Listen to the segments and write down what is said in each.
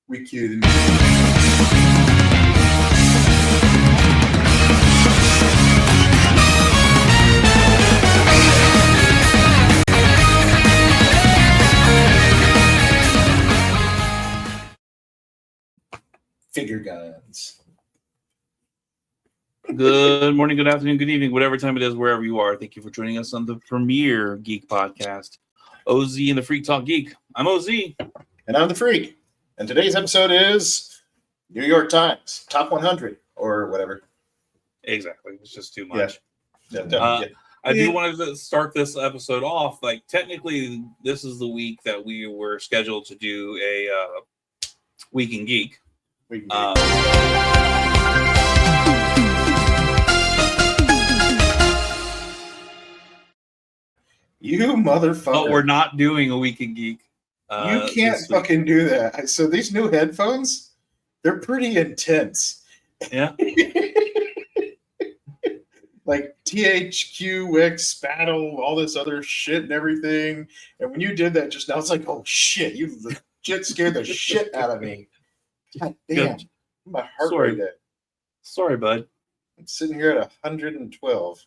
We kidding. Figure guns. Good morning, good afternoon, good evening, whatever time it is, wherever you are. Thank you for joining us on the premier Geek podcast, OZ and the Freak Talk Geek. I'm OZ. And I'm the Freak. And today's episode is New York Times, Top 100, or whatever. Exactly. It's just too much. Yeah. I do want to start this episode off. Like, technically, this is the week that we were scheduled to do a Week in Geek. We can You motherfucker. But we're not doing a Week in Geek. You can't fucking do that. So these new headphones, they're pretty intense. Yeah. Like THQ, Wix, Battle, all this other shit and everything. And when you did that just now, it's like, oh shit, you legit scared the shit out of me. God damn. Good. My heart rate. Sorry, bud. I'm sitting here at 112.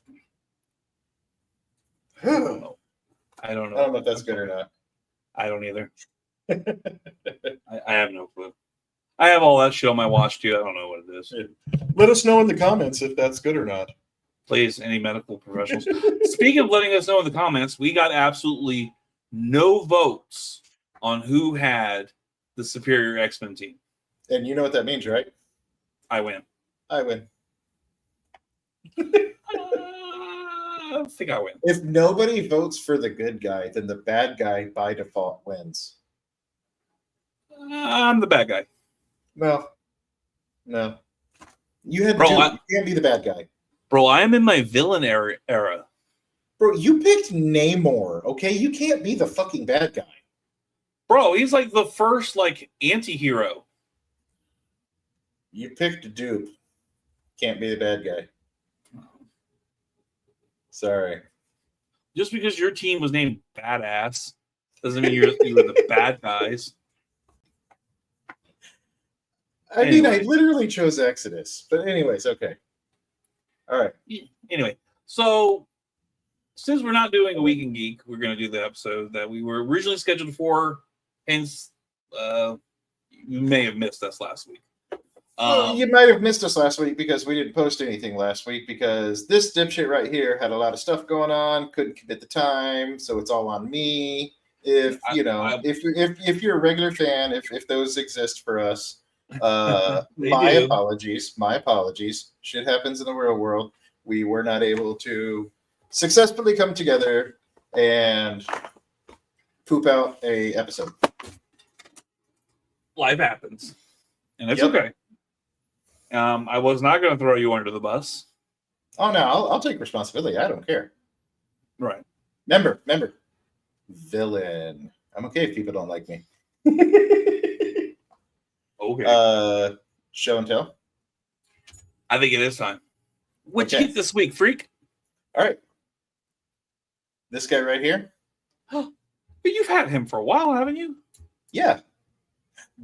I don't know. I don't know if that's good or not. I don't either. I have no clue. I have all that shit on my watch too. I don't know what it is. Let us know in the comments if that's good or not. Please, any medical professionals. Speaking of letting us know in the comments, we got absolutely no votes on who had the superior X-Men team. And you know what that means, right? I win. I win. I think I win. If nobody votes for the good guy, then the bad guy by default wins. I'm the bad guy. No. You had Bro, you can't be the bad guy. Bro, I am in my villain era. Bro, you picked Namor, okay? You can't be the fucking bad guy. Bro, he's like the first anti-hero. You picked a dupe. Can't be the bad guy. Sorry. Just because your team was named Badass doesn't mean you were the bad guys. I mean, I literally chose Exodus. But anyways, okay. All right. Anyway, so since we're not doing a Week in Geek, we're going to do the episode that we were originally scheduled for. Hence, you may have missed us last week. Well, you might have missed us last week because we didn't post anything last week because this dipshit right here had a lot of stuff going on, couldn't commit the time, so it's all on me. If you're a regular fan, if those exist for us, my apologies. Shit happens in the real world. We were not able to successfully come together and poop out a episode. Life happens, and it's okay. I was not going to throw you under the bus. Oh no, I'll take responsibility. I don't care. Right. Remember, villain. I'm okay if people don't like me. Okay. Show and tell. I think it is time. Which Okay. Geek this week, Freak? All right. This guy right here. But you've had him for a while, haven't you? Yeah.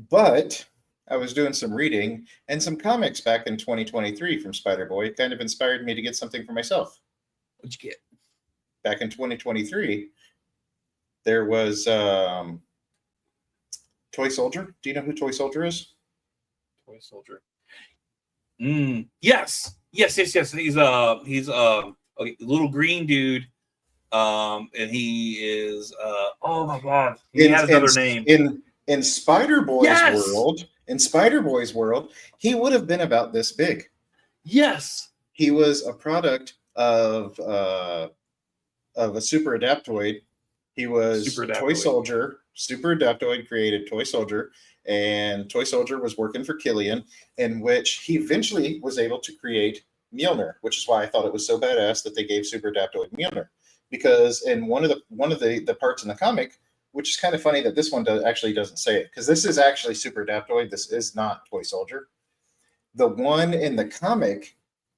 But I was doing some reading and some comics back in 2023 from Spider-Boy. It kind of inspired me to get something for myself. What'd you get? Back in 2023, there was Toy Soldier. Do you know who Toy Soldier is? Toy Soldier. Yes. He's okay, little green dude. And he is oh my god. He has another name. In Spider-Boy's Yes! world, he would have been about this big. Yes. He was a product of a super adaptoid. He was Toy Soldier. Super Adaptoid created Toy Soldier, and Toy Soldier was working for Killian, in which he eventually was able to create Mjolnir, which is why I thought it was so badass that they gave Super Adaptoid Mjolnir. Because in one of the parts in the comic, which is kind of funny that this one actually doesn't say it, because this is actually Super Adaptoid. This is not Toy Soldier. The one in the comic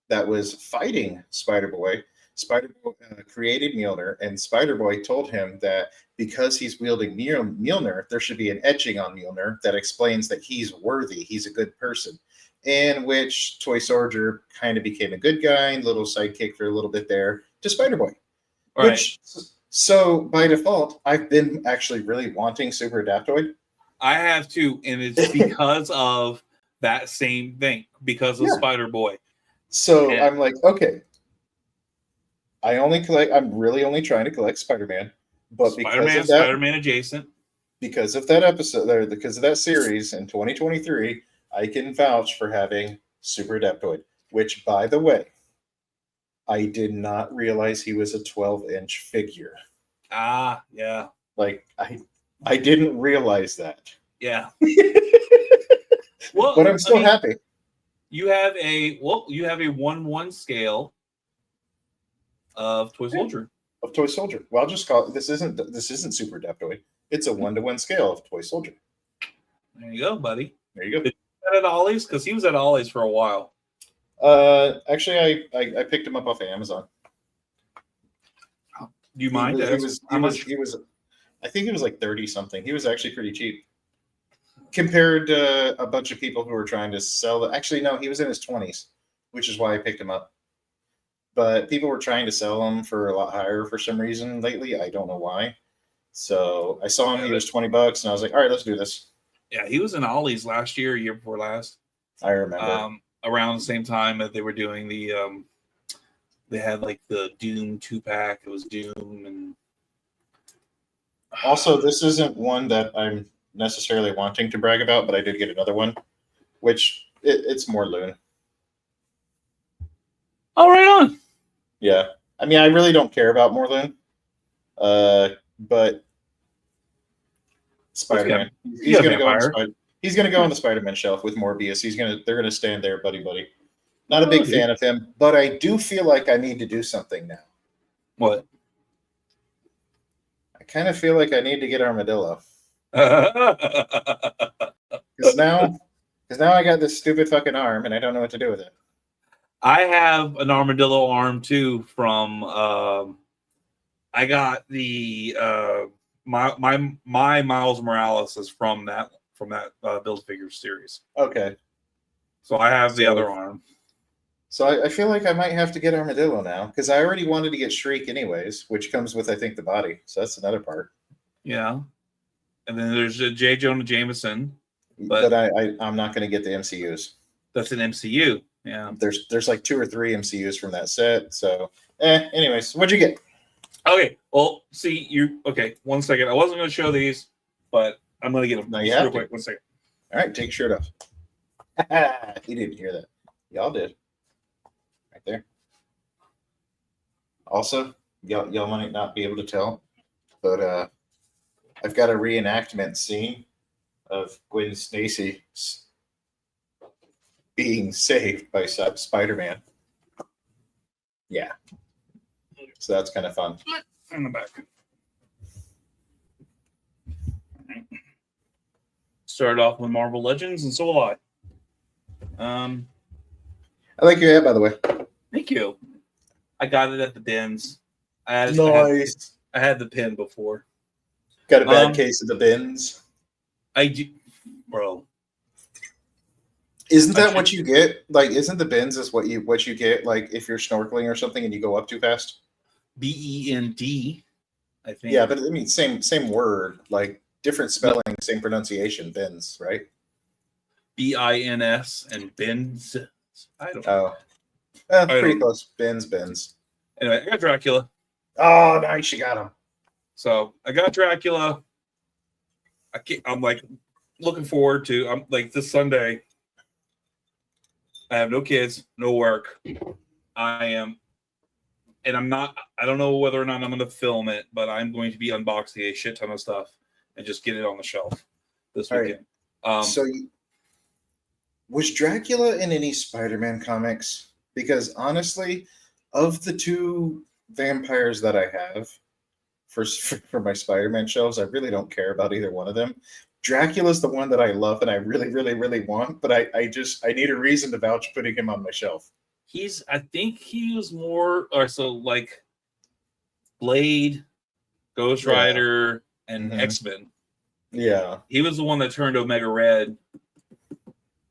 that was fighting Spider-Boy Spider-Boy created Mjolnir, and Spider-Boy told him that because he's wielding Mjolnir, there should be an etching on Mjolnir that explains that he's worthy, he's a good person. In which Toy Soldier kind of became a good guy, and little sidekick for a little bit there to Spider-Boy. Right. Which, so by default, I've been actually really wanting Super Adaptoid. I have too, and it's because of that same thing, because of Spider-Boy. So I'm like, okay, I'm really only trying to collect Spider-Man, but Spider-Man adjacent. Because of that episode, or because of that series in 2023, I can vouch for having Super Adaptoid, which, by the way, I did not realize he was a 12-inch figure. Ah, yeah. Like, I didn't realize that. Yeah. Well, but I'm still happy. You have a 1:1 scale of Toy Soldier. Of Toy Soldier. Well, I'll just call it, this isn't Super Adaptoid. It's a 1-to-1 scale of Toy Soldier. There you go, buddy. There you go. Did you at Ollie's? Because he was at Ollie's for a while. Actually, I picked him up off of Amazon. Do you mind? He was I think he was like 30 something. He was actually pretty cheap compared to a bunch of people who were trying to sell it. Actually, no, he was in his 20s, which is why I picked him up. But people were trying to sell him for a lot higher for some reason lately. I don't know why. So I saw him. He was $20, and I was like, all right, let's do this. Yeah, he was in Ollie's last year before last. I remember. Around the same time that they were doing the they had like the Doom 2-pack. It was Doom, and also, this isn't one that I'm necessarily wanting to brag about, but I did get another one, which it's more Loon. Oh, right on. Yeah, I mean, I really don't care about Morlun, but Spider-Man. He's gonna go on the Spider-Man shelf with Morbius. They're gonna stand there, buddy. Not a big fan of him, but I do feel like I need to do something now. What? I kind of feel like I need to get Armadillo. Because now I got this stupid fucking arm, and I don't know what to do with it. I have an Armadillo arm too from I got the my Miles Morales is from that Build Figures series. Okay. So I have the other arm. So I feel like I might have to get Armadillo now, because I already wanted to get Shriek anyways, which comes with, I think, the body. So that's another part. Yeah. And then there's J. Jonah Jameson. But I'm not going to get the MCUs. That's an MCU. Yeah. There's like 2 or 3 MCUs from that set. So, anyways, what'd you get? Okay. Well, see, okay. 1 second. I wasn't going to show these, but I'm going to get them. No, you have real to. Quick. 1 second. All right. Take your shirt off. He didn't hear that. Y'all did. Right there. Also, y'all might not be able to tell, but I've got a reenactment scene of Gwen Stacy being saved by Spider-Man. Yeah. So that's kind of fun. In the back. Started off with Marvel Legends, and so will I. I like your hat, by the way. Thank you. I got it at the bins. Nice. I had the pin before. Got a bad case of the bins. I do, bro. Isn't that what you get? Like, isn't the bins is what you get? Like, if you're snorkeling or something and you go up too fast. BEND, I think. Yeah, but I mean, same word, like different spelling, same pronunciation. Bins, right? BINS and bins. I don't know. Oh, pretty close. Bins. Anyway, I got Dracula. Oh, nice, you got him. So I got Dracula. I'm like looking forward to. I'm like this Sunday. I have no kids, no work. I am, and I'm not. I don't know whether or not I'm going to film it, but I'm going to be unboxing a shit ton of stuff and just get it on the shelf this weekend. Right. Was Dracula in any Spider-Man comics? Because honestly, of the 2 vampires that I have for my Spider-Man shelves, I really don't care about either one of them. Dracula's the one that I love and I really, really, really want, but I need a reason to vouch putting him on my shelf. I think he was more, or so like Blade, Ghost Rider, and X-Men. Yeah. He was the one that turned Omega Red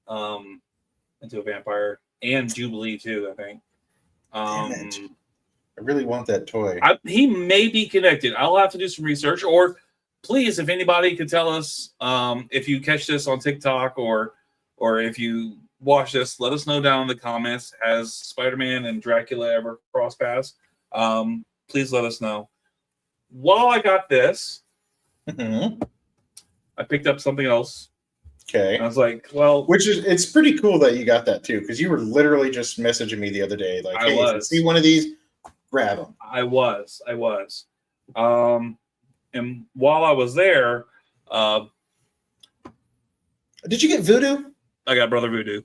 into a vampire, and Jubilee too, I think. Damn it. I really want that toy. He may be connected. I'll have to do some research, or please, if anybody could tell us if you catch this on TikTok or if you watch this, let us know down in the comments. Has Spider-Man and Dracula ever cross paths? Please let us know. While I got this, I picked up something else. Okay. And I was like, well, it's pretty cool that you got that too, because you were literally just messaging me the other day, like, hey, if you see one of these, grab them. I was. And while I was there, did you get Voodoo? I got Brother Voodoo.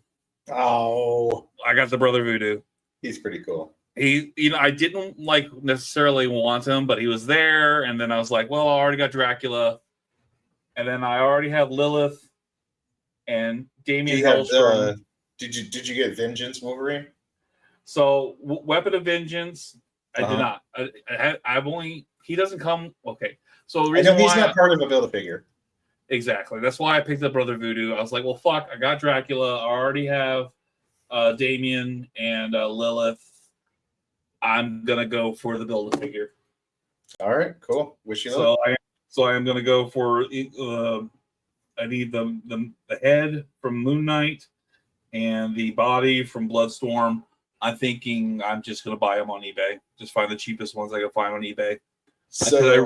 Oh, I got the Brother Voodoo. He's pretty cool. I didn't like necessarily want him, but he was there, and then I was like, well, I already got Dracula, and then I already have Lilith and Damien Hellstrom. Did you get Vengeance Wolverine? So Weapon of Vengeance, I did not. I've only, he doesn't come. Okay, so the reason he's not part of a Build-A-Figure. Exactly. That's why I picked up Brother Voodoo. I was like, well, fuck, I got Dracula. I already have Damien and Lilith. I'm gonna go for the Build-A-Figure. All right, cool. Wish you luck. So I am gonna go for. I need the head from Moon Knight and the body from Bloodstorm. I'm thinking I'm just gonna buy them on eBay. Just find the cheapest ones I can find on eBay. So I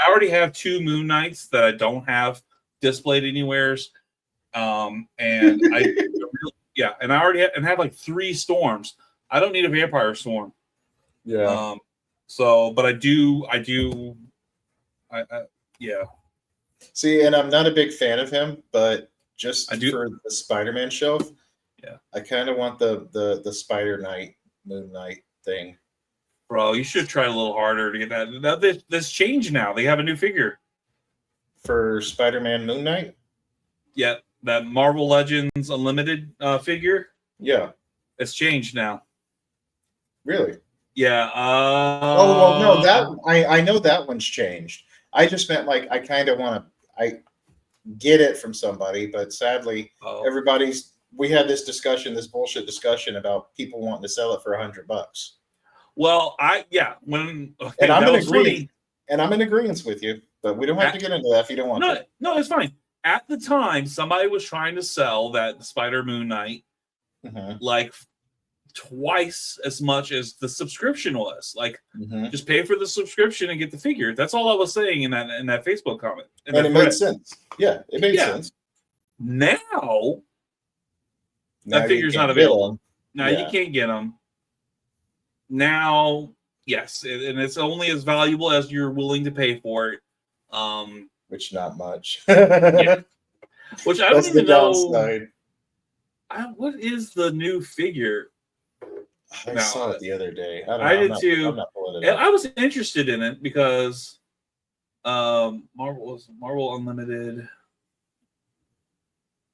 already have 2 Moon Knights that I don't have displayed anywheres. And I already have like 3 Storms. I don't need a Vampire Storm. Yeah. But I do. Yeah. See, and I'm not a big fan of him, but just for the Spider-Man shelf, I kind of want the Spider Knight, Moon Knight thing. Bro, you should try a little harder to get that. This changed now. They have a new figure for Spider-Man Moon Knight. Yeah, that Marvel Legends Unlimited figure. Yeah, it's changed now. Really? Yeah. No, that I know that one's changed. I just meant like I kind of want to. I get it from somebody, but sadly, we had this bullshit discussion about people wanting to sell it for $100. Well, I'm in agreement with you, but we don't have to get into that if you don't want to. No, it's fine. At the time, somebody was trying to sell that Spider Moon Knight like twice as much as the subscription was. Like, just pay for the subscription and get the figure. That's all I was saying in that Facebook comment. And it made sense. Yeah, it made sense. Now that figure's not available. Now you can't get them. Now, yes, and it's only as valuable as you're willing to pay for it. Which not much. Which I don't even know. What is the new figure? I saw it the other day. I did too. I'm not pulling it up. I was interested in it because Marvel Unlimited.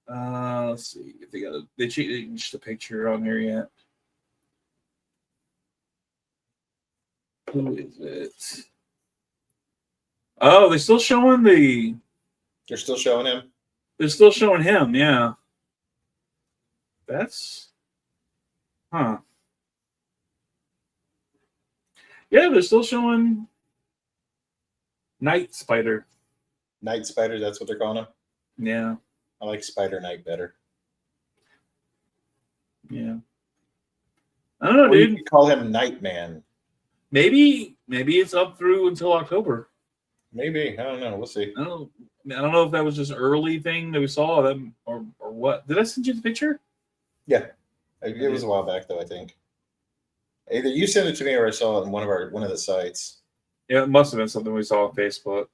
Let's see if they changed the picture on there yet. Who is it? Oh, they're still showing They're still showing him? They're still showing him, yeah. That's... Huh. Yeah, they're still showing Night Spider. Night Spider, that's what they're calling him? Yeah. I like Spider Knight better. Yeah. I don't know, dude. You could call him Nightman. Maybe it's up through until October. Maybe. I don't know. We'll see. I don't know if that was just early thing that we saw them or what. Did I send you the picture? Yeah. It was a while back though, I think. Either you sent it to me or I saw it on one of the sites. Yeah, it must have been something we saw on Facebook.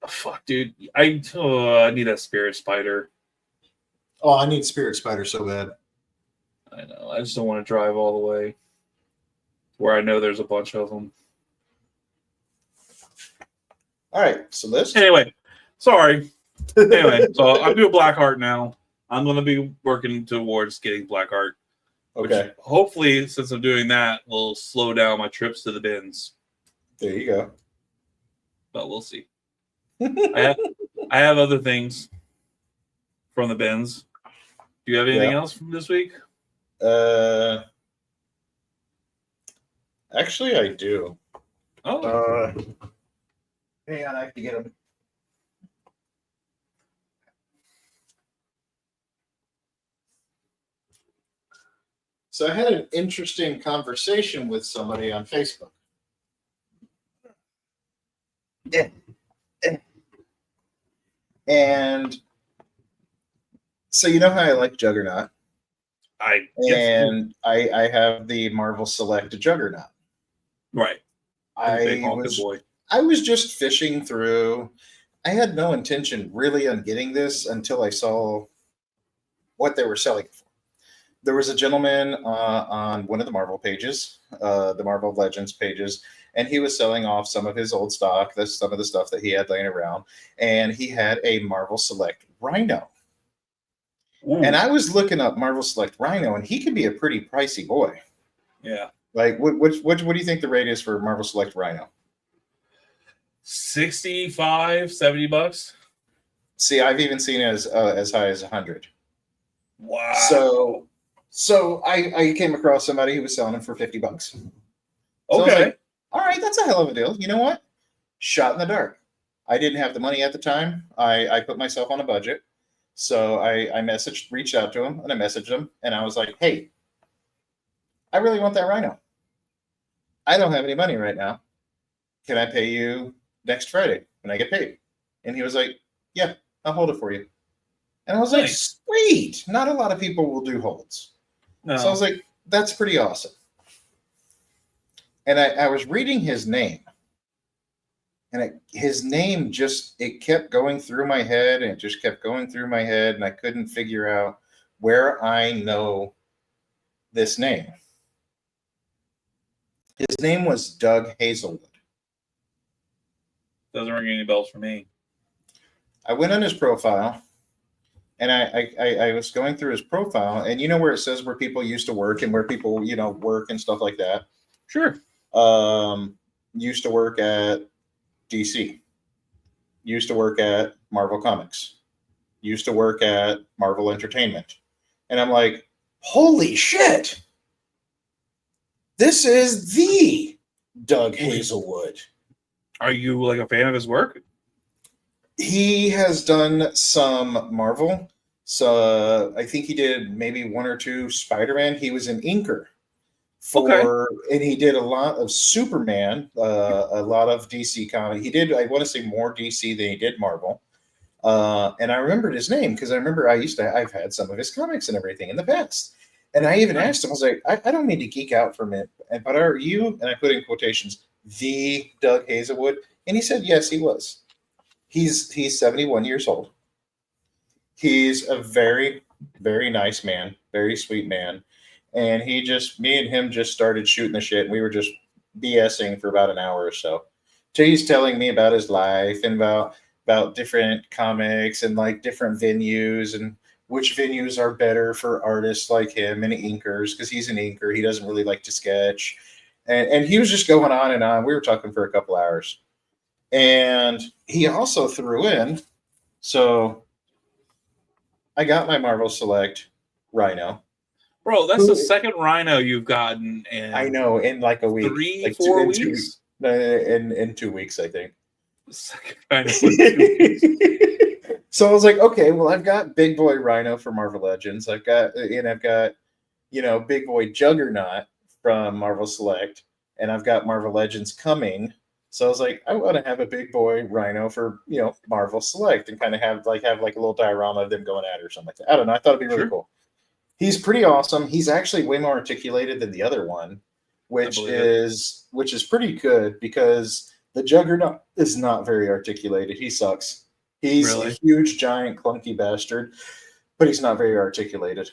Fuck, dude. I need a Spirit Spider. Oh, I need Spirit Spider so bad. I know. I just don't want to drive all the way where I know there's a bunch of them. All right. So this. Anyway, sorry. Anyway, so I'm doing Blackheart now. I'm going to be working towards getting Blackheart. Okay. Which hopefully, since I'm doing that, will slow down my trips to the bins. There you go. But we'll see. I have other things from the bins. Do you have anything else from this week? Actually, I do. Oh. Hang on, I have to get them. So I had an interesting conversation with somebody on Facebook. And so you know how I like Juggernaut? I have the Marvel Select Juggernaut. Right. I was just fishing through. I had no intention really on getting this until I saw what they were selling for. There was a gentleman on one of the Marvel pages, the Marvel Legends pages, and he was selling off some of his old stock, some of the stuff that he had laying around, and he had a Marvel Select Rhino. Ooh. And I was looking up Marvel Select Rhino, and he can be a pretty pricey boy. Yeah. Like, what do you think the rate is for Marvel Select Rhino? $65, $70. See, I've even seen it as high as 100. Wow. So I came across somebody who was selling them for $50. So okay. I was like, all right, that's a hell of a deal. You know what? Shot in the dark. I didn't have the money at the time. I put myself on a budget. So I reached out to him, and I messaged him, and I was like, hey, I really want that Rhino. I don't have any money right now. Can I pay you next Friday when I get paid? And he was like, yeah, I'll hold it for you. And I was like, sweet. Not a lot of people will do holds. No. So I was like, that's pretty awesome. And I was reading his name. And his name it kept going through my head, and it just kept going through my head, and I couldn't figure out where I know this name. His name was Doug Hazelwood. Doesn't ring any bells for me. I went on his profile, and I was going through his profile, and you know where it says where people used to work and where people, work and stuff like that? Sure. Used to work at DC. Used to work at Marvel Comics. Used to work at Marvel Entertainment. And I'm like, holy shit! This is the Doug Hazelwood. Are you like a fan of his work? He has done some Marvel. So I think he did maybe one or two Spider-Man. He was an inker and he did a lot of Superman, a lot of DC comics. He did, I want to say, more DC than he did Marvel. And I remembered his nime because I remember I've had some of his comics and everything in the past. And I even asked him, I was like, I don't mean to geek out for a minute, but are you, and I put in quotations, the Doug Hazelwood? And he said, yes, he was. He's 71 years old. He's a very, very nice man, very sweet man. And me and him just started shooting the shit. And we were just BSing for about an hour or so. So he's telling me about his life and about different comics and like different venues and which venues are better for artists like him and inkers, because he's an inker. He doesn't really like to sketch. And he was just going on and on. We were talking for a couple hours. And he also threw in, so I got my Marvel Select Rhino. Bro, that's the second Rhino you've gotten in. I know, in like a week. 4 weeks? In 2 weeks, I think. Second Rhino in 2 weeks. So I was like, okay, well, I've got Big Boy Rhino for Marvel Legends. I've got Big Boy Juggernaut from Marvel Select, and I've got Marvel Legends coming. So I was like, I want to have a Big Boy Rhino for Marvel Select and kind of have like a little diorama of them going at it or something like that. I don't know. I thought it'd be really cool. He's pretty awesome. He's actually way more articulated than the other one, which is pretty good because the Juggernaut is not very articulated. He sucks. He's a huge, giant, clunky bastard, but he's not very articulated.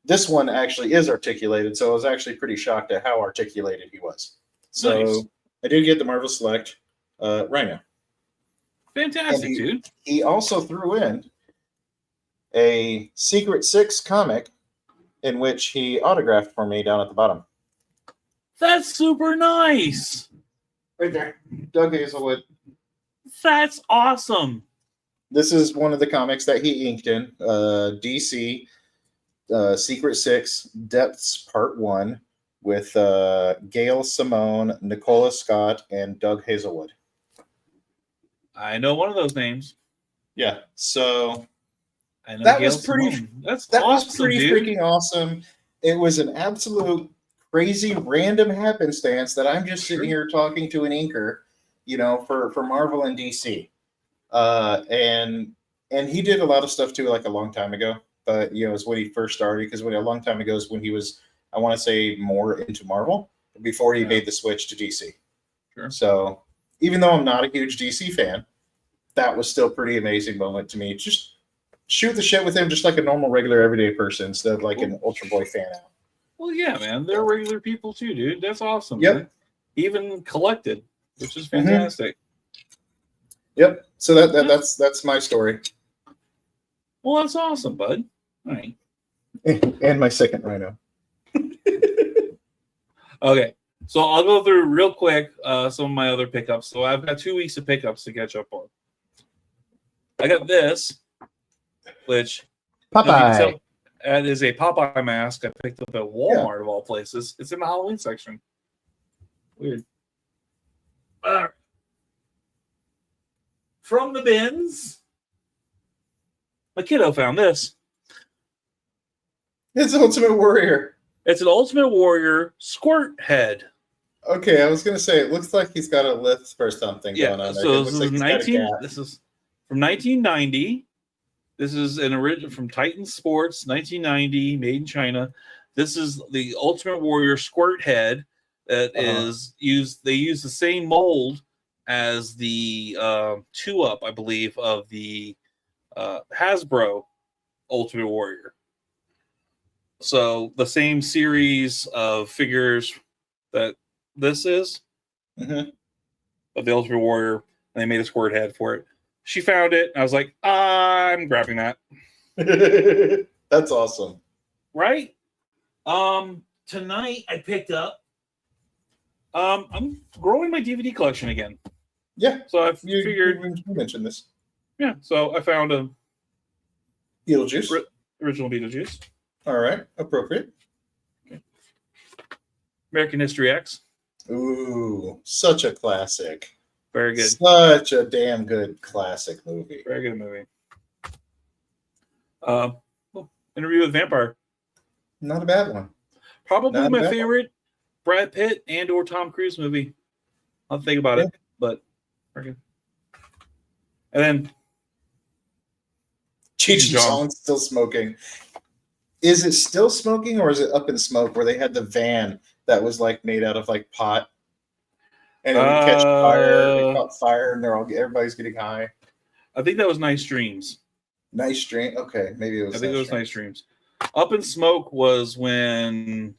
This one actually is articulated, so I was actually pretty shocked at how articulated he was. So I did get the Marvel Select Rhino. Fantastic, dude. He also threw in a Secret Six comic in which he autographed for me down at the bottom. That's super nice. Right there. Doug Hazelwood. That's awesome. This is one of the comics that he inked in. DC Secret Six Depths Part 1 with Gail Simone, Nicola Scott, and Doug Hazelwood. I know one of those names. Yeah. So that was pretty freaking awesome. It was an absolute crazy random happenstance that I'm just sitting here talking to an inker, for Marvel and DC. And he did a lot of stuff too, like a long time ago. But it's when he first started, because a long time ago is when he was, I want to say, more into Marvel before he made the switch to DC. Sure. So even though I'm not a huge DC fan, that was still a pretty amazing moment to me. Just shoot the shit with him just like a normal, regular, everyday person instead of like an Ultra Boy fan out. Well, yeah, man. They're regular people too, dude. That's awesome. Yep. Man. Even collected, which is fantastic. Yep. So that's my story. Well, that's awesome, bud. All right. And my second rhino. Okay. So I'll go through real quick some of my other pickups. So I've got 2 weeks of pickups to catch up on. I got this, which Popeye. That is a Popeye mask I picked up at Walmart of all places. It's in the Halloween section. Weird. From the bins, my kiddo found this. It's Ultimate Warrior. It's an Ultimate Warrior squirt head. Okay, I was gonna say it looks like he's got a lift or something going on. So this is from 1990. This is an original from Titan Sports, 1990, made in China. This is the Ultimate Warrior squirt head that is used. They use the same mold as the 2-up, I believe, of the Hasbro Ultimate Warrior. So the same series of figures that this is of the Ultimate Warrior, and they made a squirt head for it. She found it. And I was like, I'm grabbing that. That's awesome. Right? Tonight I picked up. I'm growing my DVD collection again. Yeah. So I figured you mentioned this. Yeah. So I found a Beetlejuice. Original Beetlejuice. All right. Appropriate. Okay. American History X. Ooh, such a classic. Very good. Such a damn good classic movie. Very good movie. Interview with Vampire. Not a bad one. Probably my favorite Brad Pitt and or Tom Cruise movie. I'll think about it, but okay. And then Cheech and Chong's still smoking. Is it still smoking or is it up in smoke where they had the van that was like made out of like pot? And it would catch fire. It caught fire, and everybody's getting high. I think that was Nice Dreams. Nice Dream. Okay, maybe it was. I think it was Nice Dreams. Up in Smoke was when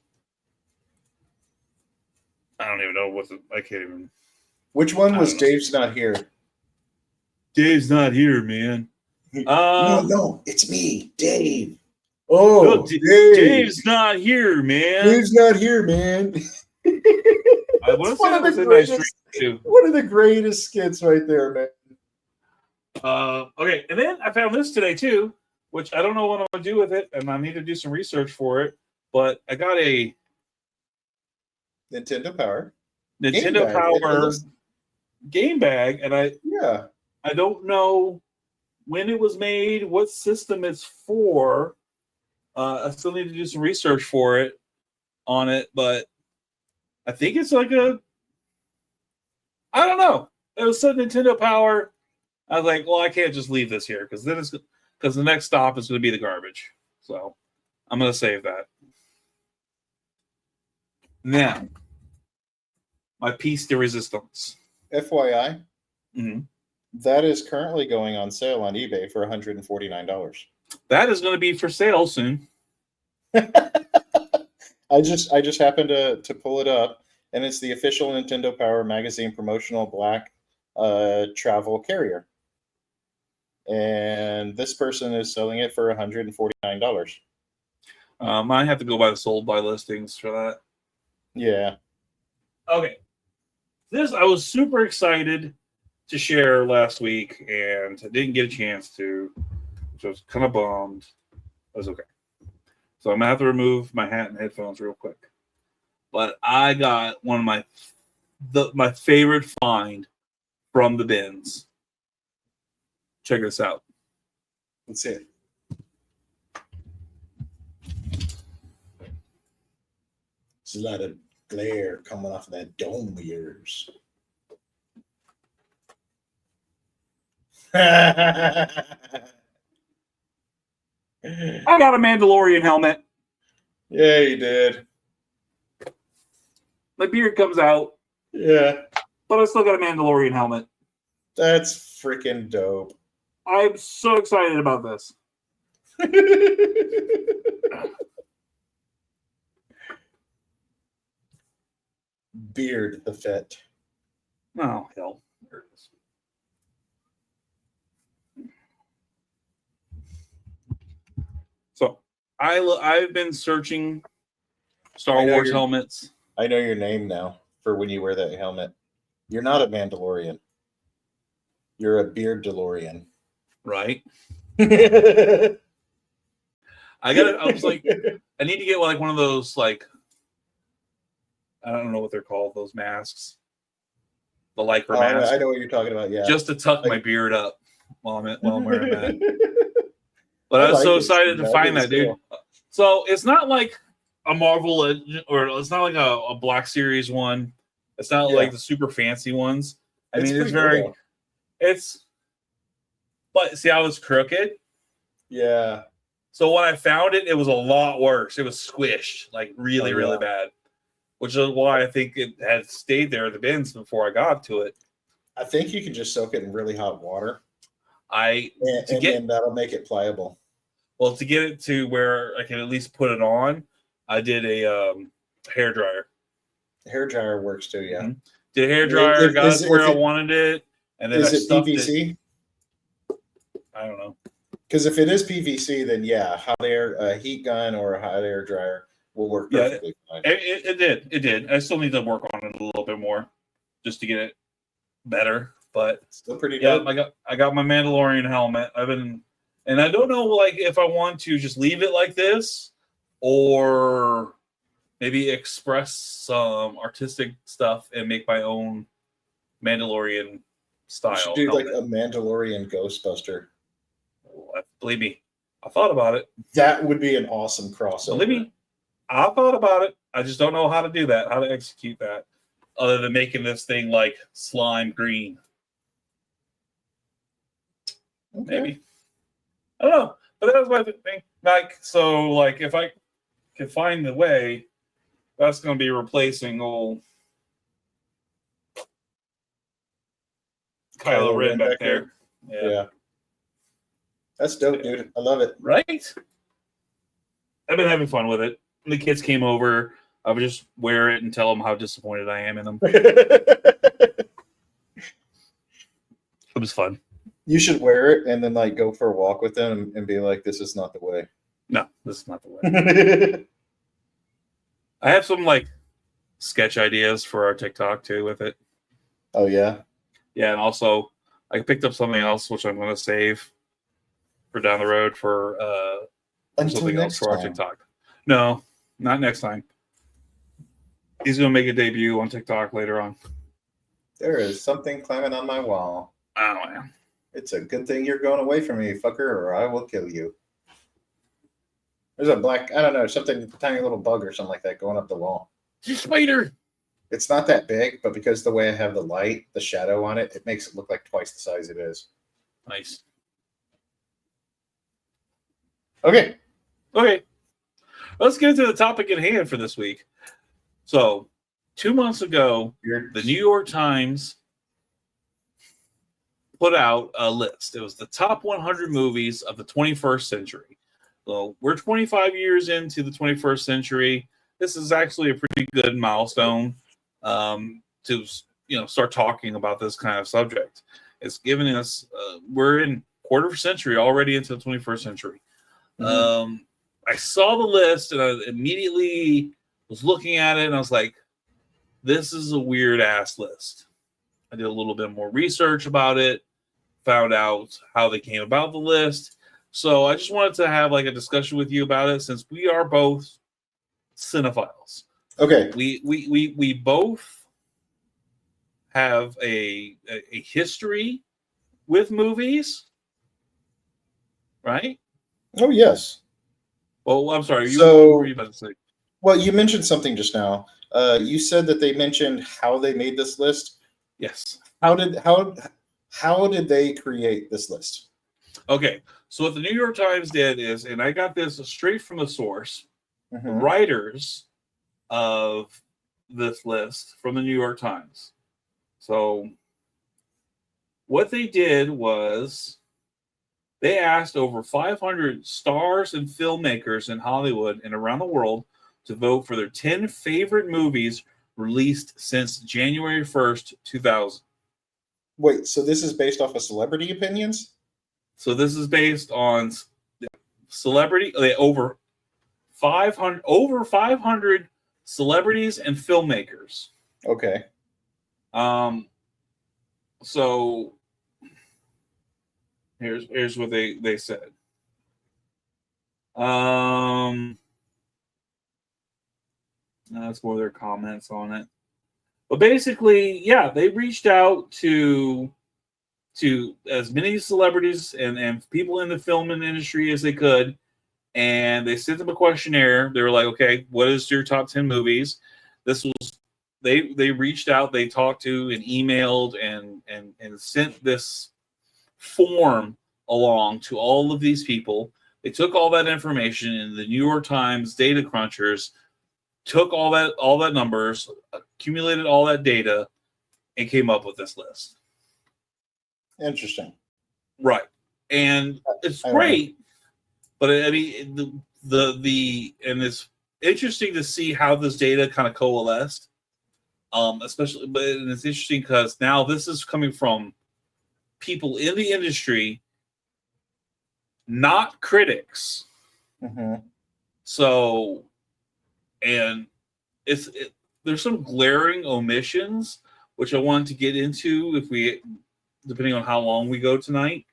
I don't even know I can't even. Which one was Dave's Not Here? Dave's not here, man. No, it's me, Dave. Oh, no, Dave's not here, man. Dave's not here, man. I want to say that was a Nice Dream too. One of the greatest skits right there, man. Okay, and then I found this today too, which I don't know what I'm gonna do with it, and I need to do some research for it. But I got a Nintendo Power game bag, and I I don't know when it was made, what system it's for. I still need to do some research for it on it, but I think it's like I don't know. It was said Nintendo Power. I was like, well, I can't just leave this here because the next stop is going to be the garbage. So I'm going to save that. Now, my piece de resistance. FYI, that is currently going on sale on eBay for $149. That is going to be for sale soon. I just happened to pull it up, and it's the official Nintendo Power Magazine promotional black travel carrier. and this person is selling it for $149. I have to go by the sold by listings for that. Yeah. Okay. This I was super excited to share last week, and I didn't get a chance to, which I was kind of bummed. That's okay. So I'm gonna have to remove my hat and headphones real quick. But I got one of my favorite find from the bins. Check this out. Let's see it. There's a lot of glare coming off of that dome of yours. I got a Mandalorian helmet. Yeah, you did. My beard comes out. Yeah. But I still got a Mandalorian helmet. That's freaking dope. I'm so excited about this. Beard the Fett. Oh, hell. There it is. So, I've been searching Star Wars helmets. I know your name now for when you wear that helmet. You're not a Mandalorian. You're a beard DeLorean. Right. I was like, I need to get like one of those, like, I don't know what they're called, those masks. The Lycra mask. I know what you're talking about, yeah. Just to tuck my beard up while I'm wearing that. But I was so excited to find that, dude. So it's not like a Marvel or it's not like a Black Series one. It's not like the super fancy ones. I mean, it's very, cool. But see, I was crooked. Yeah. So when I found it, it was a lot worse. It was squished, like really, really bad. Which is why I think it had stayed there at the bins before I got to it. I think you can just soak it in really hot water. And that'll make it pliable. Well, to get it to where I can at least put it on, I did a hair dryer. Hair dryer works too, yeah. Mm-hmm. Did a hair dryer, got it where I wanted it, and then I stuffed PVC? I don't know. Because if it is PVC, then hot air, a heat gun or a hot air dryer will work perfectly fine. It did. I still need to work on it a little bit more just to get it better. But still pretty good. I got my Mandalorian helmet. And I don't know like if I want to just leave it like this or maybe express some artistic stuff and make my own Mandalorian style. You should do helmet. Like a Mandalorian Ghostbuster. Believe me, I thought about it. That would be an awesome crossover. Believe me, I thought about it. I just don't know how to do that, how to execute that, other than making this thing like slime green. Okay. Maybe. I don't know. But that was my thing. Like, so, like, if I can find the way, that's going to be replacing old Kylo Ren back there. Yeah. That's dope, dude. I love it. Right? I've been having fun with it. When the kids came over, I would just wear it and tell them how disappointed I am in them. It was fun. You should wear it and then like go for a walk with them and be like, "This is not the way." No, this is not the way. I have some like sketch ideas for our TikTok too with it. Oh yeah, yeah, and also I picked up something else which I'm going to save for down the road for something else for our TikTok. No, not next time. He's going to make a debut on TikTok later on. There is something climbing on my wall. Oh man. It's a good thing you're going away from me, fucker, or I will kill you. There's a black, I don't know, something, tiny little bug or something like that going up the wall. Spider. It's not that big, but because the way I have the light, the shadow on it, it makes it look like twice the size it is. Nice. Okay. Let's get into the topic at hand for this week. So, 2 months ago, the New York Times put out a list. It was the top 100 movies of the 21st century. So we're 25 years into the 21st century. This is actually a pretty good milestone to start talking about this kind of subject. It's giving us we're in quarter of a century already into the 21st century. Mm-hmm. I saw the list and I immediately was looking at it and I was like, this is a weird ass list. I did a little bit more research about it, found out how they came about the list. So I just wanted to have like a discussion with you about it since we are both cinephiles. Okay. We both have a history with movies, right? Oh, yes. Well, I'm sorry. So, what were you about to say? Well, you mentioned something just now. You said that they mentioned how they made this list. Yes. How did they create this list? Okay, so what the New York Times did is, and I got this straight from the source, Mm-hmm. the writers of this list from the New York Times. So what they did was they asked over 500 stars and filmmakers in Hollywood and around the world to vote for their 10 favorite movies released since January 1st, 2000. Wait, so this is based off of celebrity opinions? So this is based on celebrity, over 500 celebrities and filmmakers. Okay. So here's what they said. That's more their comments on it. But basically, yeah, they reached out to as many celebrities and people in the film industry as they could, and they sent them a questionnaire. They were like, okay, what is your top 10 movies? This was they reached out, they talked to and emailed and sent this form along to all of these people. They took all that information, and the New York Times data crunchers took all that numbers, accumulated all that data, and came up with this list. Interesting. Right. And it's great, but I mean and it's interesting to see how this data kind of coalesced. Especially, but it's interesting because now this is coming from people in the industry, not critics. Mm-hmm. So, and there's some glaring omissions which I wanted to get into if we, depending on how long we go tonight.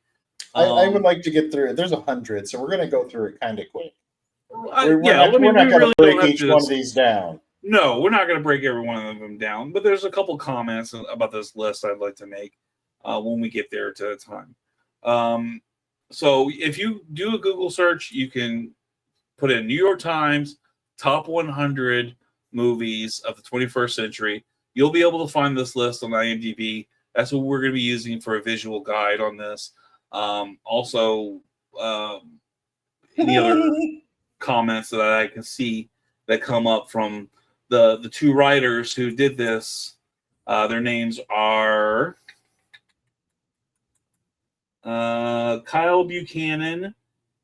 I would like to get through it. There's 100, so we're going to go through it kind of quick. We're not going to break each one of these down. No, we're not going to break every one of them down, but there's a couple comments about this list I'd like to make when we get there to the time. So if you do a Google search, you can put in New York Times top 100 movies of the 21st century. You'll be able to find this list on IMDb. That's what we're going to be using for a visual guide on this. Also, any other comments that I can see that come up from the two writers who did this. Their names are Kyle Buchanan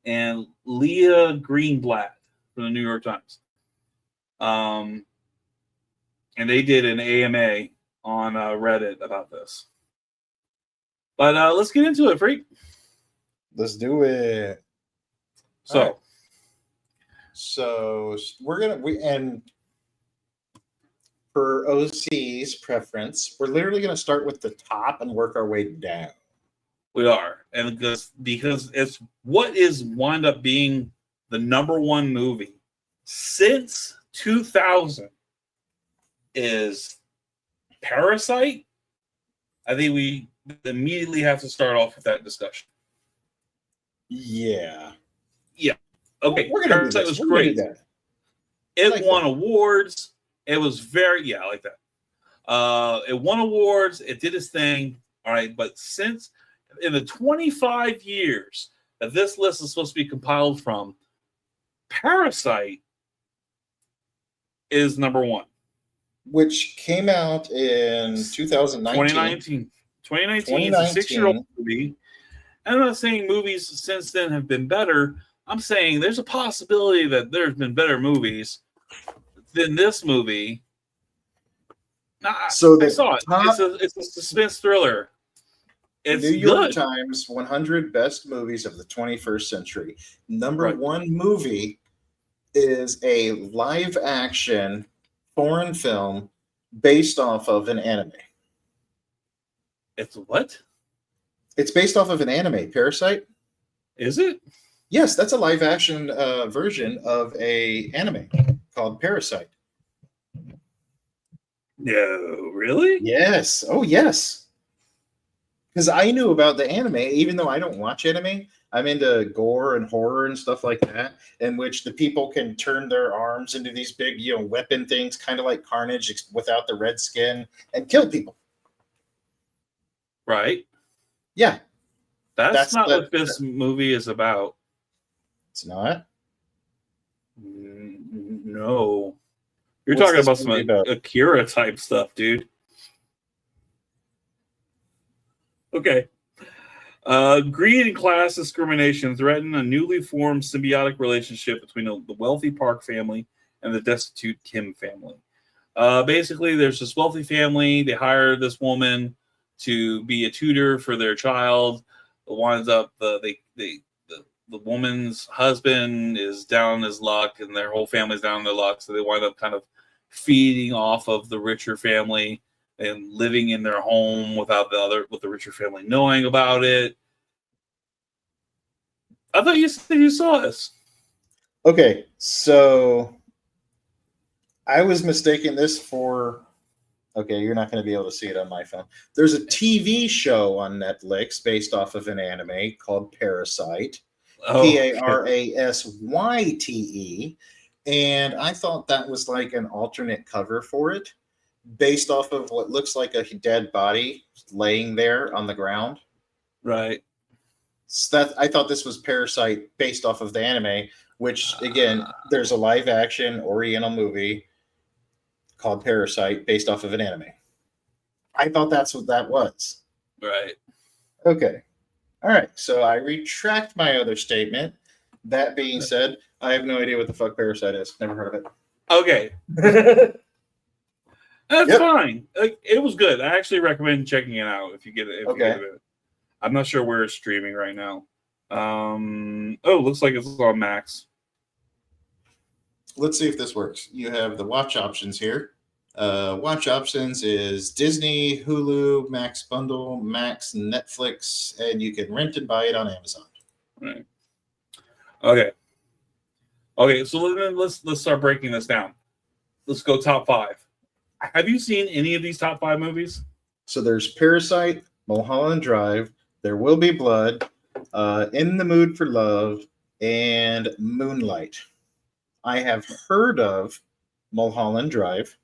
and Leah Greenblatt from the New York Times. And they did an AMA on Reddit about this. But let's get into it, Freak. Let's do it. So we're gonna for OC's preference, we're literally gonna start with the top and work our way down. We are, and because it's what is wound up being the number one movie since 2000 is Parasite. I think we immediately have to start off with that discussion. Yeah. Okay. We're gonna Parasite was great. It won awards. It was very I like that. It won awards. It did its thing. All right, but since in the 25 years that this list is supposed to be compiled from, Parasite is number one. Which came out in 2019. 2019 is a 6-year-old movie. I'm not saying movies since then have been better. I'm saying there's a possibility that there's been better movies than this movie. I saw it. It's a suspense thriller. It's New York good. Times 100 Best Movies of the 21st Century. Number Right. one movie is a live action foreign film based off of an anime. It's what? It's based off of an anime, Parasite. Is it? Yes, that's a live action version of a anime called Parasite. No, really? Yes. Oh, yes. Because I knew about the anime, even though I don't watch anime. I'm into gore and horror and stuff like that, in which the people can turn their arms into these big, weapon things, kind of like Carnage without the red skin, and kill people. Right. Yeah. That's not what this movie is about. It's not? No. You're What's talking about this movie some Akira type stuff, dude. Okay. Greed and class discrimination threaten a newly formed symbiotic relationship between the wealthy Park family and the destitute Kim family. Basically, there's this wealthy family. They hire this woman to be a tutor for their child. It winds up the woman's husband is down in his luck, and their whole family's down in their luck. So they wind up kind of feeding off of the richer family and living in their home with the richer family knowing about it. I thought you said you saw this. Okay, so I was mistaking this for. Okay, you're not going to be able to see it on my phone. There's a TV show on Netflix based off of an anime called Parasite. Parasyte. And I thought that was like an alternate cover for it, based off of what looks like a dead body laying there on the ground. Right. So I thought this was Parasite based off of the anime, which again, there's a live action Oriental movie called Parasite based off of an anime. I thought that's what that was. Right. Okay. All right. So I retract my other statement. That being said, I have no idea what the fuck Parasite is. Never heard of it. Okay. That's fine. It was good. I actually recommend checking it out if you get it. Okay. I'm not sure where it's streaming right now. Looks like it's on Max. Let's see if this works. You have the watch options here. Watch options is Disney, Hulu, Max Bundle, Max, Netflix, and you can rent and buy it on Amazon. Right. Okay. So let's start breaking this down. Let's go top 5. Have you seen any of these top 5 movies? So there's Parasite, Mulholland Drive, There Will Be Blood, In the Mood for Love, and Moonlight. I have heard of Mulholland Drive,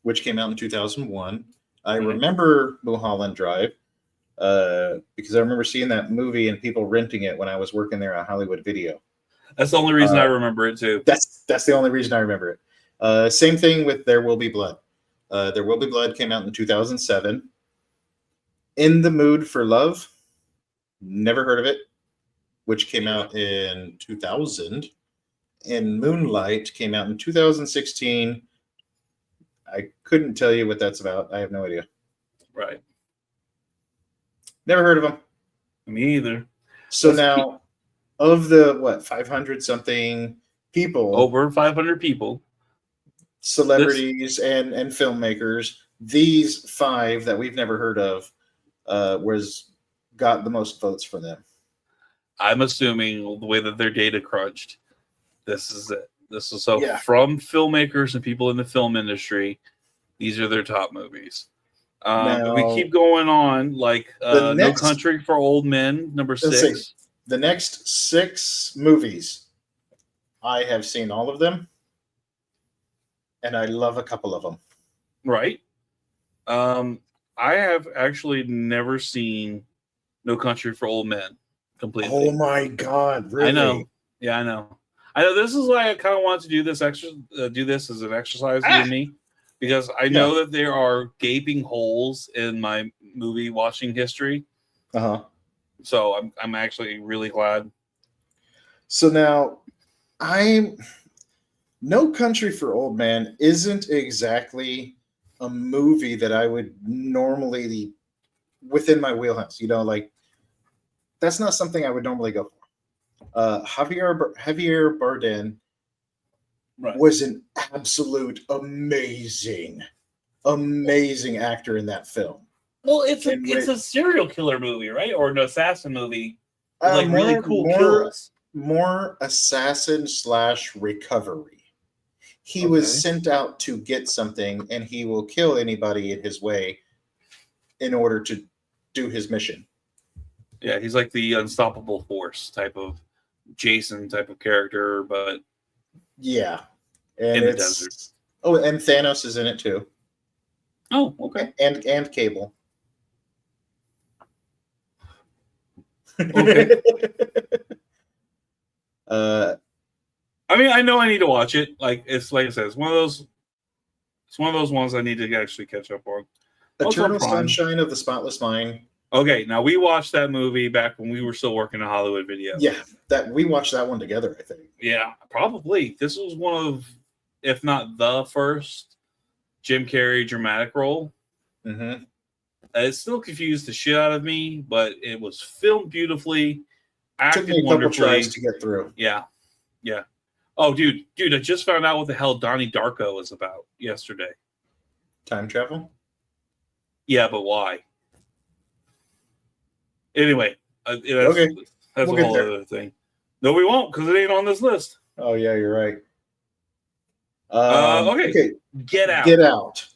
which came out in 2001. I remember Mulholland Drive because I remember seeing that movie and people renting it when I was working there at Hollywood Video. That's the only reason I remember it too. That's the only reason I remember it. Same thing with There Will Be Blood. There Will Be Blood came out in 2007. In the Mood for Love, never heard of it, which came out in 2000. And Moonlight came out in 2016. I couldn't tell you what that's about. I have no idea. Right. Never heard of them. Me either. So now, of the 500 something people, over 500 people, celebrities and filmmakers, these 5 that we've never heard of got the most votes for them. I'm assuming the way that they're data crunched, this is it. This is from filmmakers and people in the film industry. These are their top movies. Now, we keep going on, like No Country for Old Men, number 6. The next 6 movies, I have seen all of them, and I love a couple of them. Right. I have actually never seen No Country for Old Men completely. Oh my God! Really? I know. Yeah, I know. This is why I kind of want to do this as an exercise with me, because I know that there are gaping holes in my movie watching history. So I'm actually really glad. So now, No Country for Old Men isn't exactly a movie that I would normally within my wheelhouse. Like that's not something I would normally go for. Javier Bardem was an absolute amazing actor in that film. Well, it's a serial killer movie, right? Or an assassin movie. Like really cool kills. More assassin / recovery. He was sent out to get something, and he will kill anybody in his way in order to do his mission. Yeah, he's like the unstoppable force type of Jason type of character, but yeah, and in the desert. Oh, and Thanos is in it too. Oh, okay. And Cable. Okay. I mean, I know I need to watch it. Like I said, it's one of those ones I need to actually catch up on. Eternal Sunshine of the Spotless Mind. Okay, now we watched that movie back when we were still working at Hollywood Video. Yeah, that we watched that one together, I think. Yeah, probably. This was one of, if not the first, Jim Carrey dramatic role. Mm-hmm. It still confused the shit out of me, but it was filmed beautifully, acted took me a couple tries to get through. Yeah. Oh, dude, I just found out what the hell Donnie Darko was about yesterday. Time travel? Yeah, but why? Anyway, that's a whole other thing. No, we won't, because it ain't on this list. Oh, yeah, you're right. Okay. Get Out. Get Out.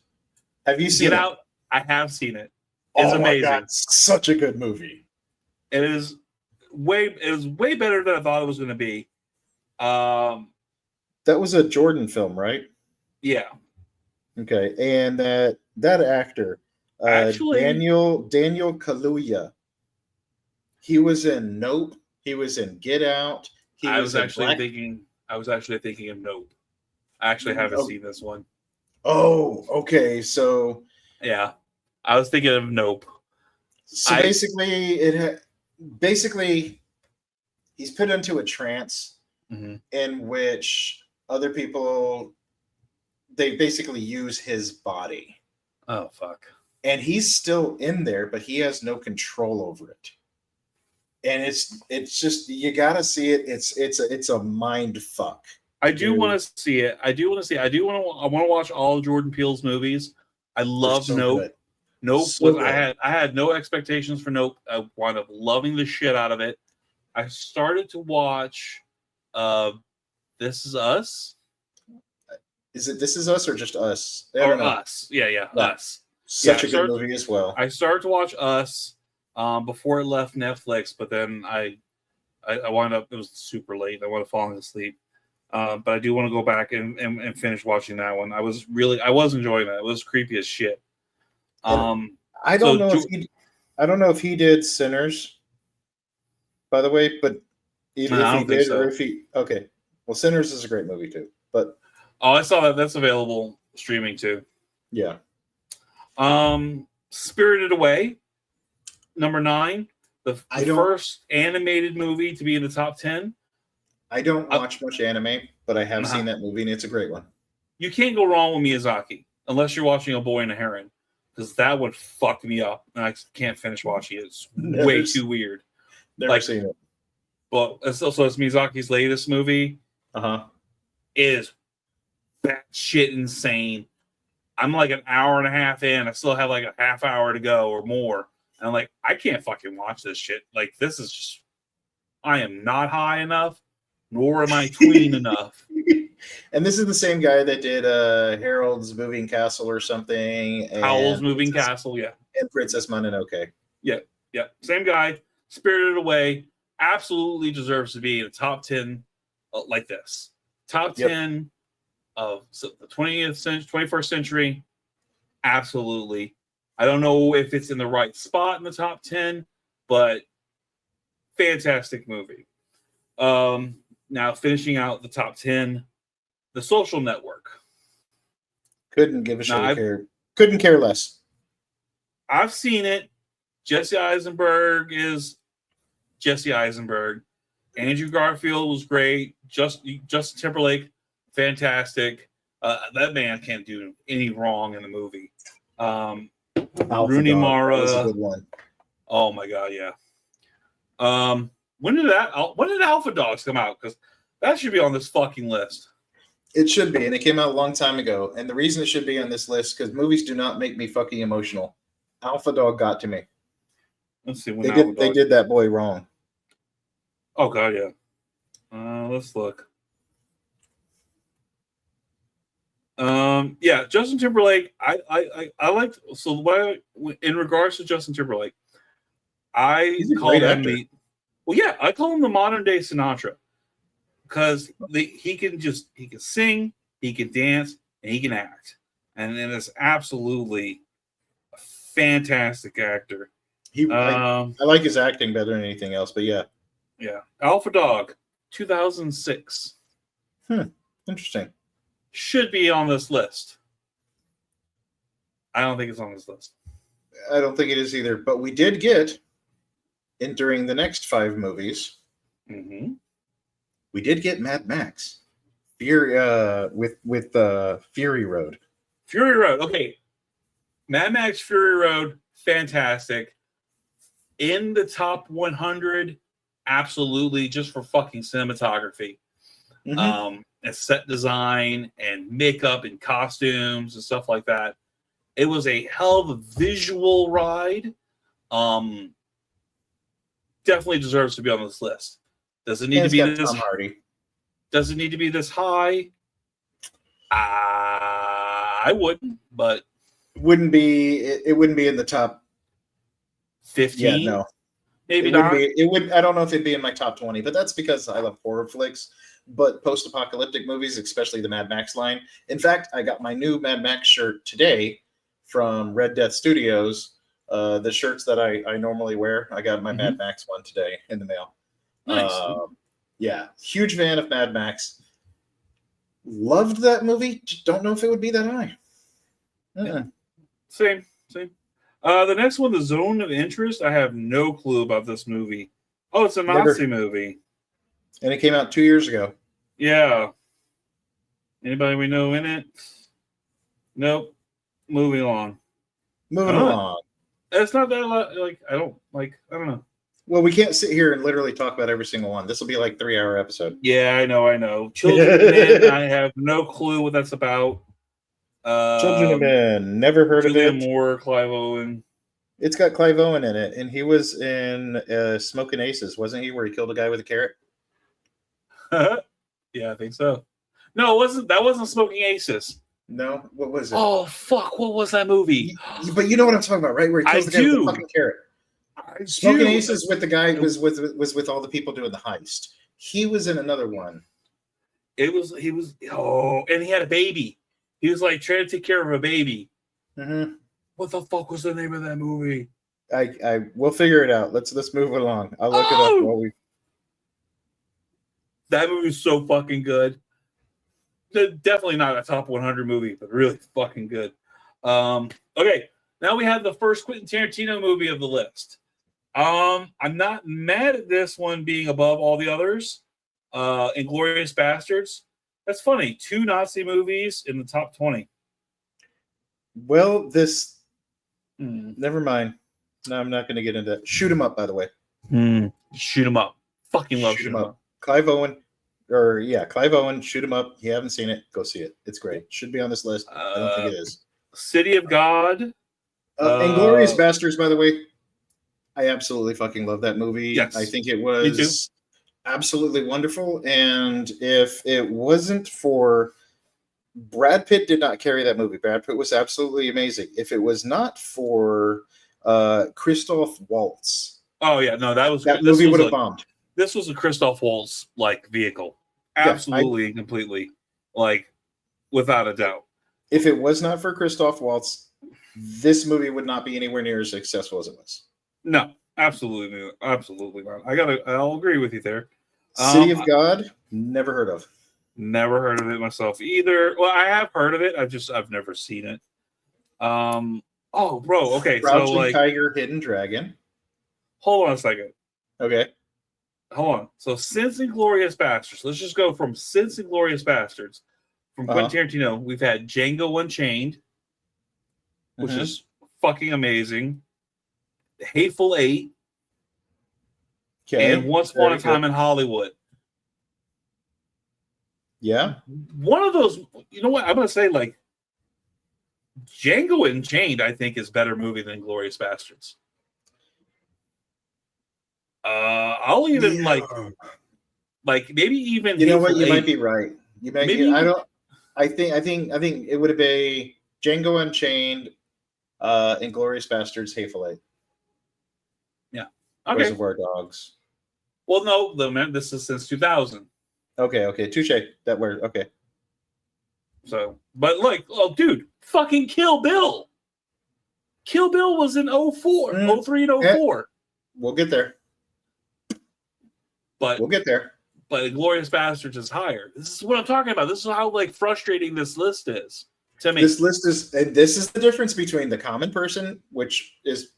Have you seen Get it? Out? I have seen it. It's amazing. God, such a good movie. It is way better than I thought it was going to be. That was a Jordan film, right? Yeah. Okay, and that actor, actually, Daniel Kaluuya, he was in Nope. He was in Get Out. I was actually thinking of Nope. I actually haven't seen this one. Oh, okay. So yeah, I was thinking of Nope. So basically, he's put into a trance in which other people, they basically use his body. Oh, fuck. And he's still in there, but he has no control over it. And it's just, you gotta see it. It's a mind fuck. I do want to see it. I want to watch all of Jordan Peele's movies. I love Nope. Good. Nope. I had no expectations for Nope. I wound up loving the shit out of it. I started to watch This Is Us. Is it This Is Us or just Us? Or Us. Yeah, Us. Such a good movie as well. I started to watch Us before it left Netflix, but then I wound up, it was super late. I wound up falling asleep. But I do want to go back and finish watching that one. I was enjoying that. It was creepy as shit. I don't know if he did Sinners, by the way, but okay. Well, Sinners is a great movie too. But I saw that that's available streaming too. Yeah. Spirited Away, number 9, the first animated movie to be in the top 10. I don't watch much anime, but I have seen that movie, and it's a great one. You can't go wrong with Miyazaki, unless you're watching A Boy and a Heron, because that would fuck me up, and I can't finish watching it. It's way too weird. Never seen it. But it's Miyazaki's latest movie. It is batshit insane. I'm like an hour and a half in. I still have like a half hour to go or more. And I'm like, I can't fucking watch this shit. Like, this is just, I am not high enough, nor am I tween enough. And this is the same guy that did Harold's Moving Castle or something. Howl's Moving Castle, yeah. And Princess Mononoke. Yeah. Same guy. Spirited Away. Absolutely deserves to be in the top 10 like this. Top 10 of the 21st century. Absolutely. I don't know if it's in the right spot in the top 10, but fantastic movie. Now finishing out the top 10, The Social Network. Couldn't give a shit. Couldn't care less. I've seen it. Jesse Eisenberg is Jesse Eisenberg. Andrew Garfield was great. Justin Timberlake, fantastic. That man can't do any wrong in the movie. Rooney Dog. Mara. That was a good one. Oh my god, yeah. When did Alpha Dogs come out? Because that should be on this fucking list. It should be, and it came out a long time ago. And the reason it should be on this list because movies do not make me fucking emotional. Alpha Dog got to me. Let's see when they did that boy wrong. Oh god, yeah. Let's look. Yeah, Justin Timberlake. I liked in regards to Justin Timberlake, He's a great actor. I call him the modern day Sinatra because he can sing, he can dance, and he can act, and then is absolutely a fantastic actor. I like his acting better than anything else, but yeah. Alpha Dog, 2006. Interesting. Should be on this list. I don't think it's on this list. I don't think it is either. But we did get during the next 5 movies. Mm-hmm. We did get Mad Max, Fury with Fury Road. Fury Road. Okay, Mad Max Fury Road, fantastic. In the top 100, absolutely, just for fucking cinematography. Mm-hmm. And set design and makeup and costumes and stuff like that. It was a hell of a visual ride. Definitely deserves to be on this list. Does it need to be this? Tom Hardy. Does it need to be this high? I wouldn't, but it wouldn't be in the top 15. Yeah, no, maybe not. It would. I don't know if it'd be in my top 20, but that's because I love horror flicks. But post-apocalyptic movies, especially the Mad Max line. In fact, I got my new Mad Max shirt today from Red Death Studios. The shirts that I normally wear, I got my Mad Max one today in the mail. Nice. Yeah, huge fan of Mad Max. Loved that movie. Just don't know if it would be that high. Yeah. Same. The next one, The Zone of Interest. I have no clue about this movie. Oh, it's a Nazi movie. And it came out 2 years ago. Yeah. Anybody we know in it? Nope. Moving along. It's not that I don't know. Well, we can't sit here and literally talk about every single one. This will be like a 3-hour episode. Yeah, I know. Children of Men, I have no clue what that's about. Children of Men, never heard of it. Julianne Moore, Clive Owen. It's got Clive Owen in it, and he was in Smoking Aces, wasn't he? Where he killed a guy with a carrot. Yeah, I think so. No, it wasn't. That wasn't Smoking Aces. No, what was it? Oh fuck! What was that movie? But you know what I'm talking about, right? Where he kills the guy with the fucking carrot. Smoking Aces with the guy was with all the people doing the heist. He was in another one. He was. And he had a baby. He was like trying to take care of a baby. Mm-hmm. What the fuck was the name of that movie? We'll figure it out. Let's move along. I'll look it up while we. That movie is so fucking good. Definitely not a top 100 movie, but really fucking good. Okay, now we have the first Quentin Tarantino movie of the list. I'm not mad at this one being above all the others. Inglourious Bastards. That's funny. 2 Nazi movies in the top 20. Well, never mind. No, I'm not going to get into that. Shoot 'em up, by the way. Shoot 'em up. Fucking love Shoot 'em up. Clive Owen, Shoot 'em up. You haven't seen it, go see it. It's great. Should be on this list. I don't think it is. City of God. Inglourious Bastards, by the way. I absolutely fucking love that movie. Yes. I think it was absolutely wonderful. And if it wasn't for Brad Pitt, did not carry that movie. Brad Pitt was absolutely amazing. If it was not for Christoph Waltz. Oh yeah, no, that movie would have bombed. This was a Christoph Waltz like vehicle. Absolutely and completely. Like without a doubt. If it was not for Christoph Waltz, this movie would not be anywhere near as successful as it was. No, absolutely not. I'll agree with you there. City of God, never heard of. Never heard of it myself either. Well, I have heard of it. I've never seen it. Oh, bro. Okay, Crouching Tiger, Hidden Dragon. Hold on a second. Okay. Hold on. So since Inglourious Bastards, let's just go from since Inglourious Bastards from Quentin Tarantino. We've had Django Unchained, which is fucking amazing. Hateful Eight. Okay. And Once Upon a Time in Hollywood. Yeah. One of those, you know what? I'm going to say, like, Django Unchained, I think, is a better movie than Glorious Bastards. I'll even like maybe even. You know what? You might be right. You might. Maybe I don't. I think it would have been Django Unchained, Inglourious Bastards, Hateful Eight. Yeah. Okay. Reservoir Dogs. Well, no, this is since 2000. Okay, touche. That word. Okay. So, but like, oh, dude, fucking Kill Bill. Kill Bill was in 04, 03 and 04. We'll get there. But we'll get there. But Inglourious Bastards is higher. This is what I'm talking about. This is how like frustrating this list is to me. This list is, and this is the difference between the common person, which is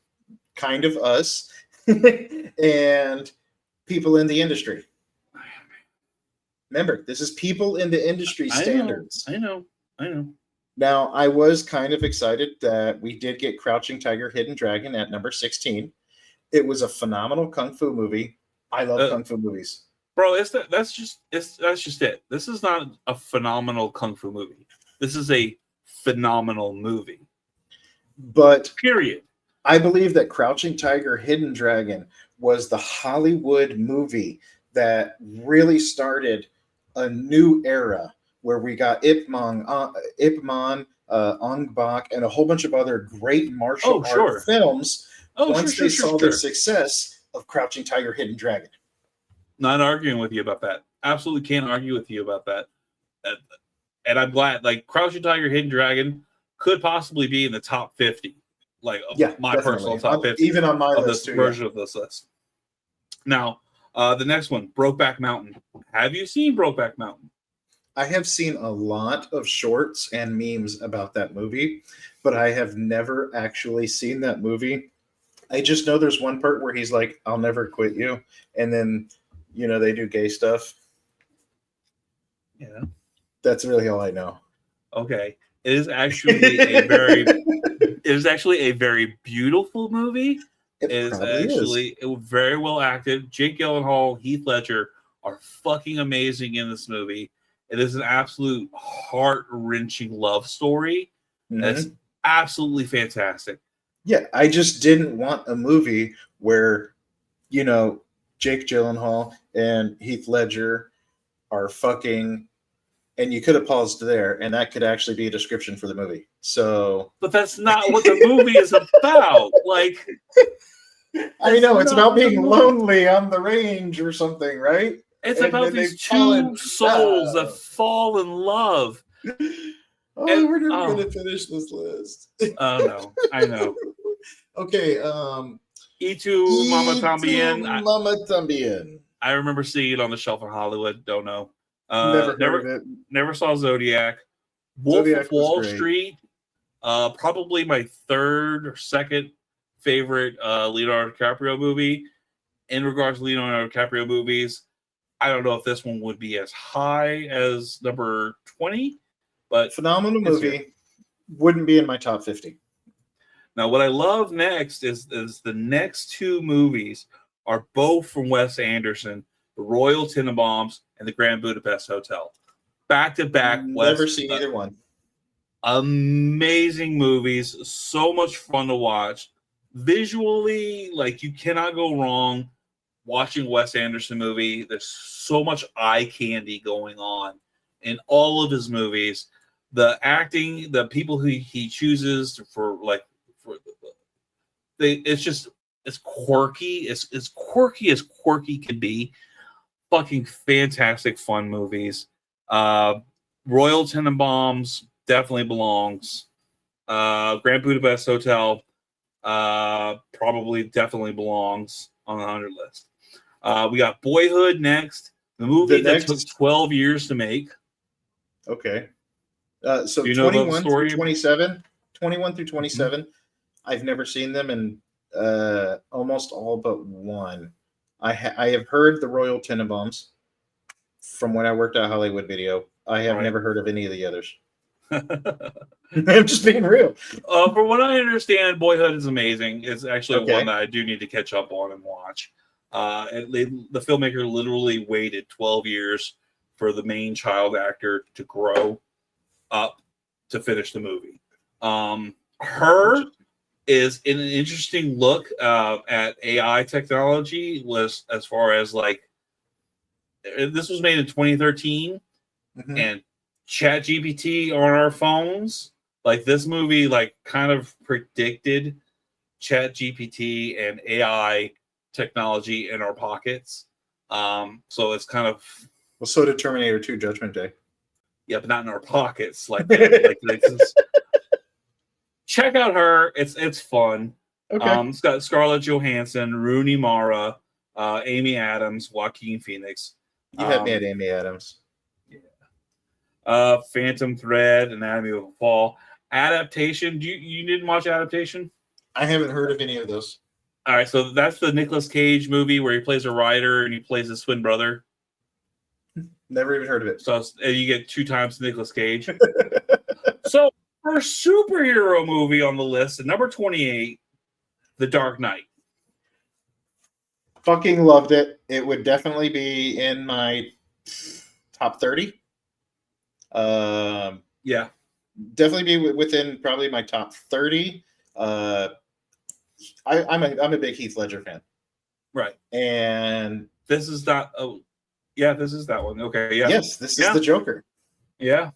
kind of us, and people in the industry. Remember, this is people in the industry standards. I know. Now, I was kind of excited that we did get Crouching Tiger, Hidden Dragon at number 16. It was a phenomenal kung fu movie. I love kung fu movies. Bro, that's just it. This is not a phenomenal kung fu movie. This is a phenomenal movie. But period. I believe that Crouching Tiger, Hidden Dragon was the Hollywood movie that really started a new era where we got Ip Man, Ong Bak, and a whole bunch of other great martial art films. Once they saw the success of Crouching Tiger, Hidden Dragon. Not arguing with you about that. Absolutely can't argue with you about that. And I'm glad, like, Crouching Tiger, Hidden Dragon could possibly be in the top 50. Like, my personal top 50. Even on my list, this version of this list. Now, the next one, Brokeback Mountain. Have you seen Brokeback Mountain? I have seen a lot of shorts and memes about that movie, but I have never actually seen that movie. I just know there's one part where he's like, "I'll never quit you," and then, they do gay stuff. Yeah, that's really all I know. Okay, it is actually a very beautiful movie. It is actually very well acted. Jake Gyllenhaal, Heath Ledger are fucking amazing in this movie. It is an absolute heart-wrenching love story. Mm-hmm. That's absolutely fantastic. Yeah, I just didn't want a movie where, Jake Gyllenhaal and Heath Ledger are fucking, and you could have paused there, and that could actually be a description for the movie. So, but that's not what the movie is about. Like, I know it's about being lonely on the range or something, right? It's about these two souls that fall in love. We're never going to finish this list. Oh no, I know. Okay, E2 Mama Tambien. I remember seeing it on the shelf in Hollywood. Don't know. Never heard of it. Never saw Zodiac. Wolf of Wall Street. Probably my third or second favorite Leonardo DiCaprio movie. In regards to Leonardo DiCaprio movies, I don't know if this one would be as high as number 20, but phenomenal movie. Wouldn't be in my top 50. Now, what I love next is the next two movies are both from Wes Anderson, The Royal Tenenbaums and The Grand Budapest Hotel. Back to back. Never seen either one. Amazing movies. So much fun to watch. Visually, like, you cannot go wrong watching Wes Anderson movie. There's so much eye candy going on in all of his movies. The acting, the people who he chooses it's quirky. It's quirky as quirky can be. Fucking fantastic fun movies. Royal Tenenbaums definitely belongs. Grand Budapest Hotel definitely belongs on the 100 list. We got Boyhood next. The movie that took 12 years to make. Okay. So 21 through 27. 21 through 27. Mm-hmm. I've never seen them, and almost all but one. I have heard the Royal Tenenbaums from when I worked at Hollywood Video. I have never heard of any of the others. I'm just being real. From what I understand, Boyhood is amazing. It's actually one that I do need to catch up on and watch. The filmmaker literally waited 12 years for the main child actor to grow up to finish the movie. Her is an interesting look at AI technology. Was as far as like this was made in 2013, and ChatGPT on our phones. Like this movie, like kind of predicted ChatGPT and AI technology in our pockets. So it's kind of so did Terminator 2: Judgment Day. Yeah, but not in our pockets like that. Check out her. It's fun. Okay. It's got Scarlett Johansson, Rooney Mara, Amy Adams, Joaquin Phoenix. You had me at Amy Adams. Yeah. Phantom Thread, Anatomy of a Fall. Adaptation. You didn't watch Adaptation? I haven't heard of any of those. All right, so that's the Nicolas Cage movie where he plays a writer and he plays his twin brother. Never even heard of it. So you get 2 times Nicolas Cage. So first superhero movie on the list at number 28, The Dark Knight. Fucking loved it. It would definitely be in my top 30. Yeah. Definitely be within probably my top 30. I'm a big Heath Ledger fan. Right. And this is not this is that one. Okay, yeah. Yes, this is the Joker. Yeah.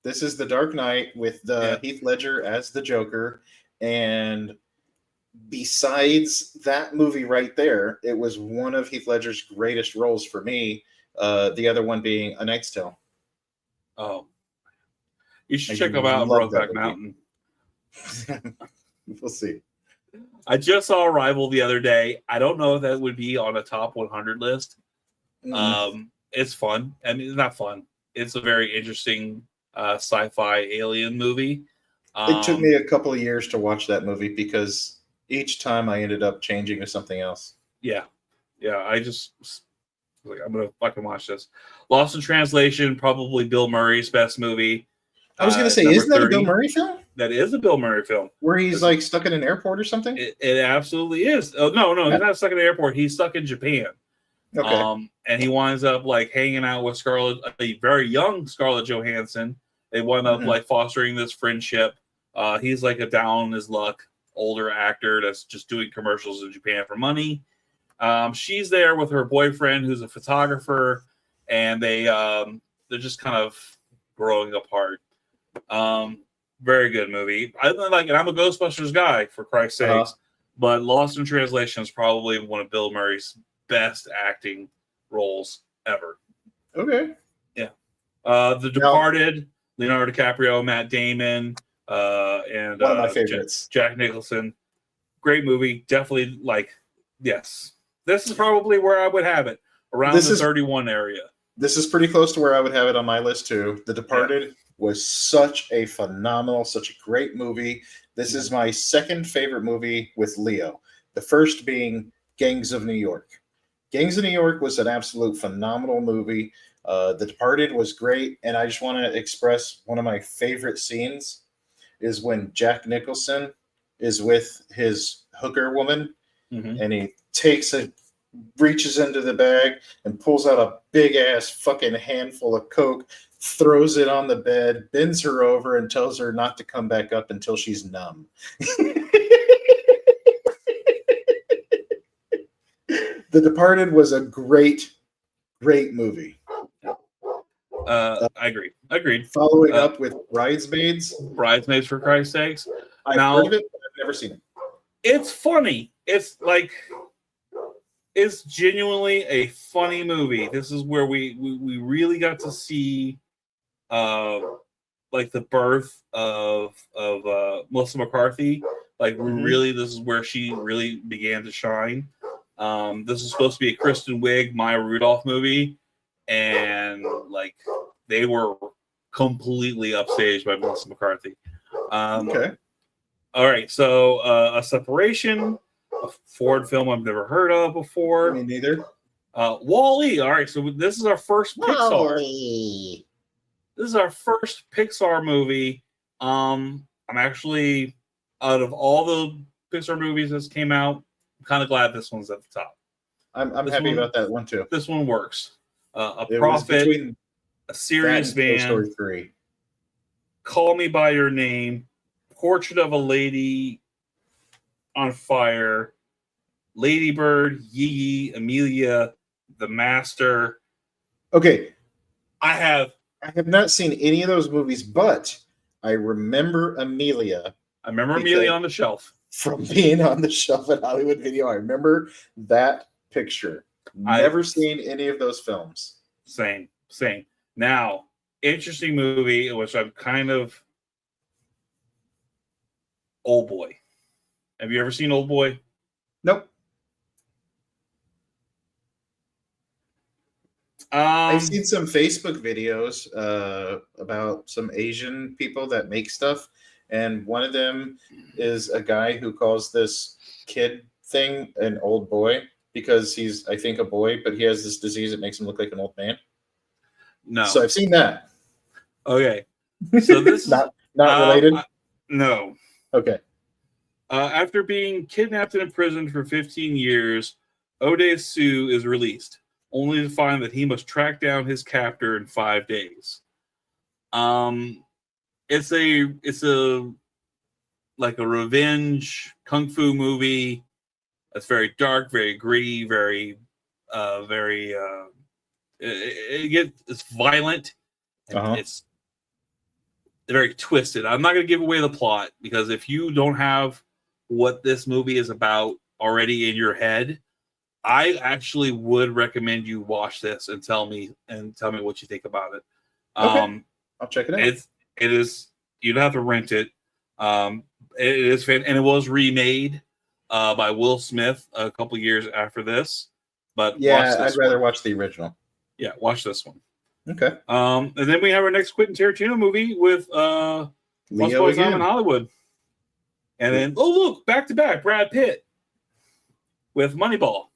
This is The Dark Knight with Heath Ledger as the Joker. And besides that movie right there, it was one of Heath Ledger's greatest roles for me. The other one being A Knight's Tale. Oh. You should check them out in Brokeback Mountain. We'll see. I just saw Arrival the other day. I don't know if that would be on a top 100 list. It's fun. I mean, it's not fun. It's a very interesting sci-fi alien movie. It took me a couple of years to watch that movie because each time I ended up changing to something else. Yeah. I just like, I'm gonna fucking watch this. Lost in Translation, probably Bill Murray's best movie. I was gonna say, isn't that a Bill Murray film? That is a Bill Murray film. Where he's like stuck in an airport or something? It absolutely is. Oh no, he's not stuck in an airport. He's stuck in Japan. Okay. And he winds up like hanging out with a very young Scarlett Johansson. They wind up like fostering this friendship. He's like a down on his luck older actor that's just doing commercials in Japan for money. She's there with her boyfriend who's a photographer, and they're just kind of growing apart. Very good movie. I like it. I'm a Ghostbusters guy, for Christ's sakes, but Lost in Translation is probably one of Bill Murray's best acting roles ever. Okay. Yeah. The Departed, Leonardo DiCaprio, Matt Damon, and one of my favorites, Jack Nicholson. Great movie. Definitely yes. This is probably where I would have it, around the 31 area. This is pretty close to where I would have it on my list too. The Departed was such a great movie. This is my second favorite movie with Leo. The first being Gangs of New York. Gangs of New York was an absolute phenomenal movie. The Departed was great, and I just want to express one of my favorite scenes is when Jack Nicholson is with his hooker woman, and he reaches into the bag and pulls out a big ass fucking handful of coke, throws it on the bed, bends her over, and tells her not to come back up until she's numb. The Departed was a great movie. I agree. Agreed. Following up with Bridesmaids. Bridesmaids, for Christ's sakes. I've heard of it, but I've never seen it. It's funny. It's genuinely a funny movie. This is where we really got to see the birth of Melissa McCarthy. This is where she really began to shine. This is supposed to be a Kristen Wiig, Maya Rudolph movie, and they were completely upstaged by Melissa McCarthy. Okay. All right, so A Separation, a Ford film I've never heard of before. Me neither. WALL-E. All right, so this is our first Pixar. WALL-E. This is our first Pixar movie. I'm actually, out of all the Pixar movies that came out, I'm kind of glad this one's at the top. I'm happy about that one too. This one works. A It prophet, between a serious man. Toy Story 3. Call Me by Your Name, Portrait of a Lady on Fire, Lady Bird, Yee, Amelia, The Master. Okay, I have not seen any of those movies, but I remember Amelia. I remember Amelia on the shelf. From being on the shelf at Hollywood Video. I remember that picture. Never seen any of those films. Same. Now, interesting movie, which I'm kind of... Old Boy. Have you ever seen Old Boy? Nope. I've seen some Facebook videos about some Asian people that make stuff, and one of them is a guy who calls this kid thing an old boy because he's, I think, a boy, but he has this disease that makes him look like an old man. No. So I've seen that. Okay. So this not related? No. Okay. After being kidnapped and imprisoned for 15 years, Odesu is released, only to find that he must track down his captor in 5 days. It's a like a revenge kung fu movie. It's very dark, very gritty, it's violent. And it's very twisted. I'm not going to give away the plot because if you don't have what this movie is about already in your head, I actually would recommend you watch this and tell me what you think about it. Okay. I'll check it out. It is, you'd have to rent it. It is and it was remade by Will Smith a couple years after this. But yeah, I'd rather watch the original. Yeah, watch this one. Okay. And then we have our next Quentin Tarantino movie with Once Upon a Time in Hollywood. And then, oh look, back to back, Brad Pitt with Moneyball.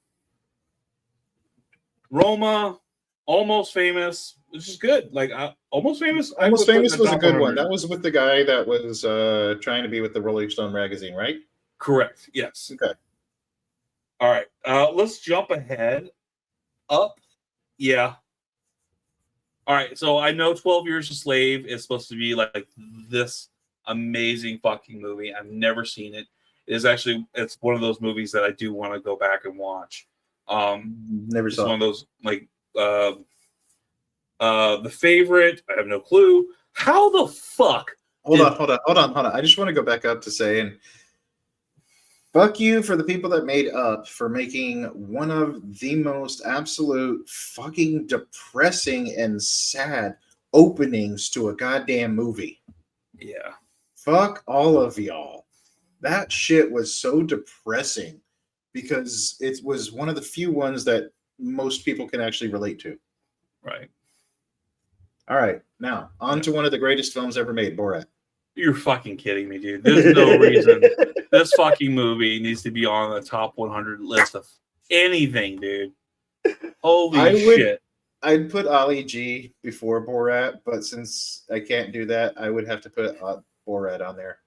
Roma, Almost Famous, which is good. Like Almost Famous. Almost Famous was a good one. That was with the guy that was trying to be with the Rolling Stone magazine, right? Correct. Yes. Okay. All right. Let's jump ahead. Up. Yeah. All right. So I know 12 Years a Slave is supposed to be like this amazing fucking movie. I've never seen it. It's one of those movies that I do want to go back and watch. Never saw. It's one of those like The Favorite. I have no clue. How the fuck? Hold on. I just want to go back up to saying, fuck you for the people that made Up for making one of the most absolute fucking depressing and sad openings to a goddamn movie. Yeah. Fuck all of y'all. That shit was so depressing because it was one of the few ones that most people can actually relate to. Right. All right. Now, on to one of the greatest films ever made, Borat. You're fucking kidding me, dude. There's no reason this fucking movie needs to be on the top 100 list of anything, dude. Holy shit. I'd put Ali G before Borat, but since I can't do that, I would have to put Borat on there.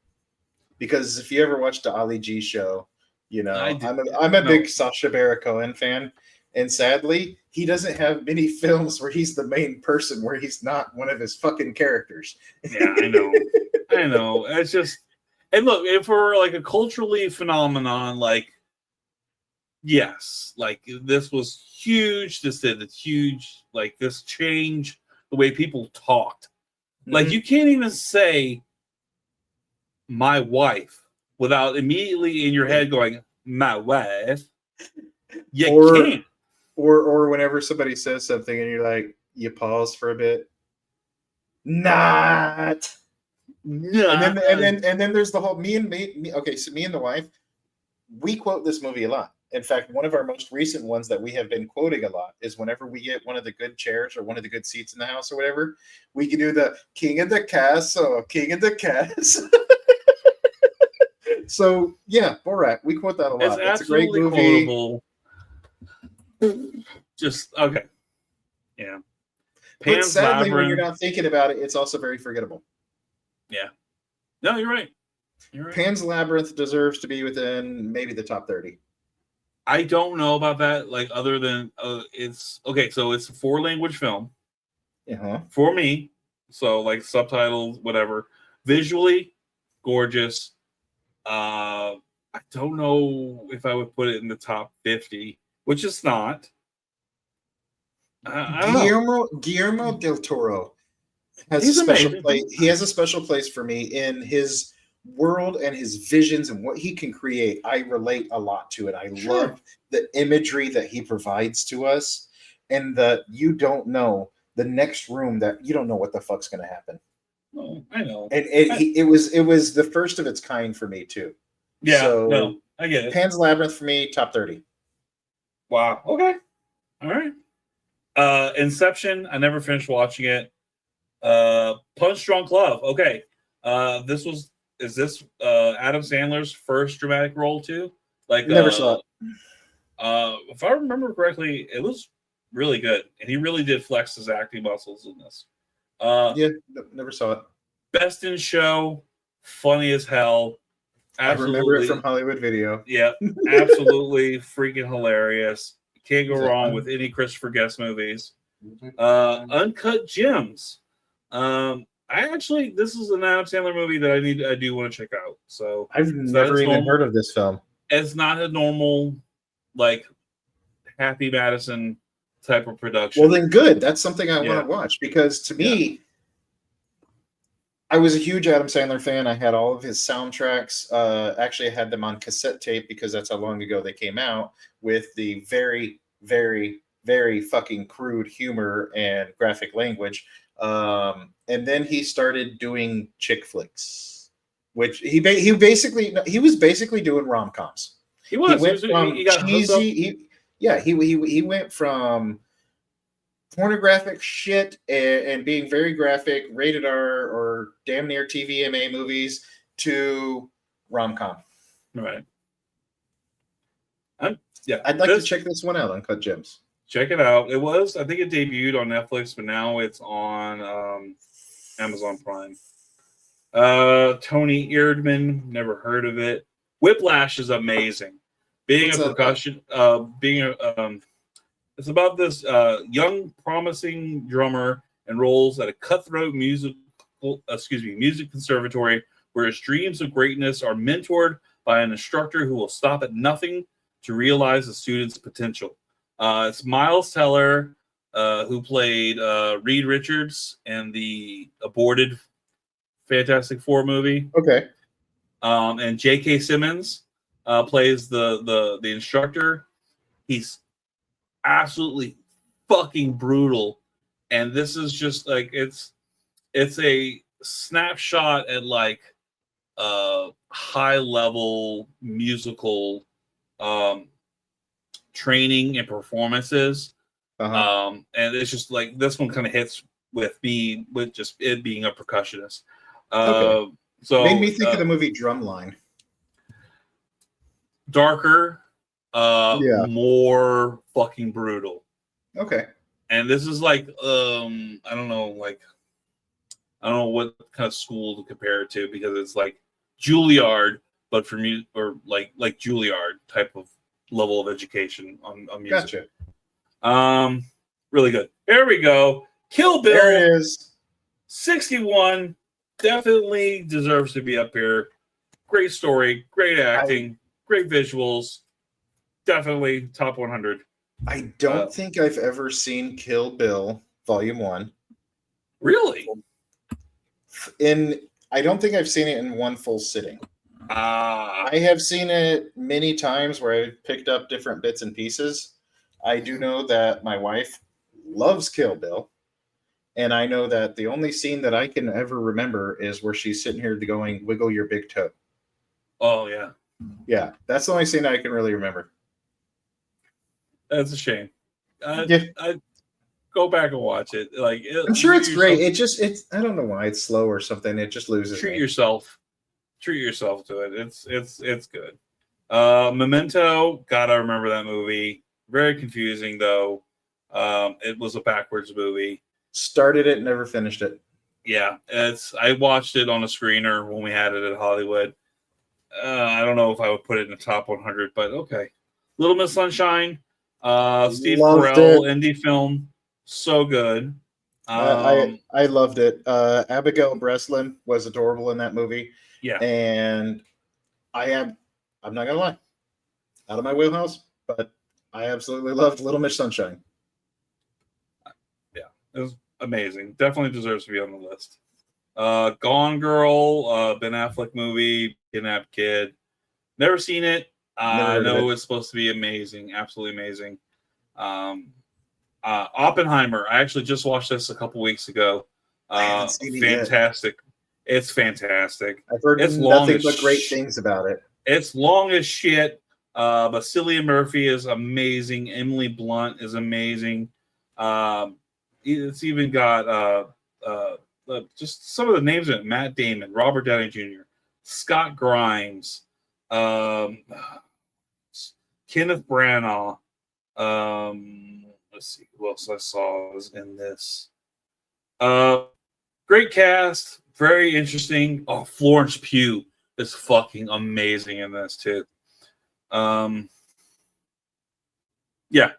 Because if you ever watched the Ali G show, you know, I'm a big Sacha Baron Cohen fan. And sadly, he doesn't have many films where he's the main person, where he's not one of his fucking characters. Yeah, I know. It's just, and look, if we're like a culturally phenomenon, like, yes, like this was huge. This did it's huge. Like this changed the way people talked. Mm-hmm. Like you can't even say my wife without immediately in your head going, my wife. You can't. Or whenever somebody says something and you're like, you pause for a bit. Not. And then there's the whole me and the wife, we quote this movie a lot. In fact, one of our most recent ones that we have been quoting a lot is whenever we get one of the good chairs or one of the good seats in the house or whatever, we can do the King of the Castle, King of the Castle. So yeah, Borat, we quote that a lot. It's a great movie. Quotable. Just okay. Yeah. But sadly, when you're not thinking about it, it's also very forgettable. Yeah. No, you're right. You're right. Pan's Labyrinth deserves to be within maybe the top 30. I don't know about that. Like, other than it's okay. So it's a 4-language film. For me. So like subtitles, whatever. Visually, gorgeous. I don't know if I would put it in the top 50, which it's not. Guillermo del Toro has a special place. He has a special place for me in his world and his visions and what he can create. I relate a lot to it. I love the imagery that he provides to us, and that you don't know the next room, that you don't know what the fuck's going to happen. Oh, I know. And it was the first of its kind for me too. Yeah, so, no, I get it. Pan's Labyrinth for me, top 30. Wow. Okay. All right. Inception, I never finished watching it. Punch Drunk Love. Okay. Is this Adam Sandler's first dramatic role too? Like, never saw it. If I remember correctly, it was really good, and he really did flex his acting muscles in this. Yeah, never saw it. Best in Show, funny as hell. Absolutely. I remember it from Hollywood Video. Yeah, absolutely freaking hilarious. Can't go wrong with any Christopher Guest movies. Uncut Gems. This is an Adam Sandler movie that I do want to check out. So I've never even heard of this film. It's not a normal, like, Happy Madison type of production. Well, then good. That's something I want to watch, because to me, I was a huge Adam Sandler fan. I had all of his soundtracks. Actually, I had them on cassette tape because that's how long ago they came out, with the very, very, very fucking crude humor and graphic language. And then he started doing chick flicks, which he was basically doing rom-coms. He went from cheesy. He went from pornographic shit and being very graphic, rated R or damn near TVMA movies, to rom-com. Right. I'd like to check this one out, Uncut Gems. Check it out. I think it debuted on Netflix, but now it's on Amazon Prime. Tony Erdmann, never heard of it. Whiplash is amazing. Being a percussion, it's about this young, promising drummer enrolls at a cutthroat music conservatory, where his dreams of greatness are mentored by an instructor who will stop at nothing to realize the student's potential. It's Miles Teller, who played Reed Richards in the aborted Fantastic Four movie. Okay. And J.K. Simmons plays the instructor. He's absolutely fucking brutal, and this is just like it's a snapshot at like high level musical training and performances. And it's just like this one kind of hits with just it being a percussionist. So made me think of the movie Drumline. Darker, more fucking brutal. Okay. And this is like I don't know what kind of school to compare it to, because it's like Juilliard, but for music, or like Juilliard type of level of education on music. Gotcha. Really good. There we go. Kill Bill. There it is. 61. Definitely deserves to be up here. Great story, great acting, great visuals. Definitely top 100. I don't think I've ever seen Kill Bill Volume 1. Really? I don't think I've seen it in one full sitting. I have seen it many times where I picked up different bits and pieces. I do know that my wife loves Kill Bill, and I know that the only scene that I can ever remember is where she's sitting here going, "Wiggle your big toe." Oh, yeah. Yeah, that's the only scene I can really remember. That's a shame. I'd go back and watch it. Like, I'm sure it's great. It's I don't know why it's slow or something. It just loses. Treat yourself to it. It's good. Memento, gotta remember that movie. Very confusing though. It was a backwards movie. Started it, never finished it. Yeah, I watched it on a screener when we had it at Hollywood. I don't know if I would put it in the top 100, but okay. Little Miss Sunshine, Steve Carell, indie film, so good. I loved it. Abigail Breslin was adorable in that movie. Yeah, and I'm not gonna lie, out of my wheelhouse, but I absolutely loved Little Miss Sunshine. Yeah, it was amazing. Definitely deserves to be on the list. Gone Girl, Ben Affleck movie, kidnapped kid. Never seen it. I know it's supposed to be amazing, absolutely amazing. Oppenheimer. I actually just watched this a couple weeks ago. Fantastic. It's fantastic. I've heard nothing but great things about it. It's long as shit. But Cillian Murphy is amazing. Emily Blunt is amazing. It's even got just some of the names in it: Matt Damon, Robert Downey Jr., Scott Grimes, Kenneth Branagh. Let's see who else I saw was in this. Great cast, very interesting. Oh, Florence Pugh is fucking amazing in this too. Yeah.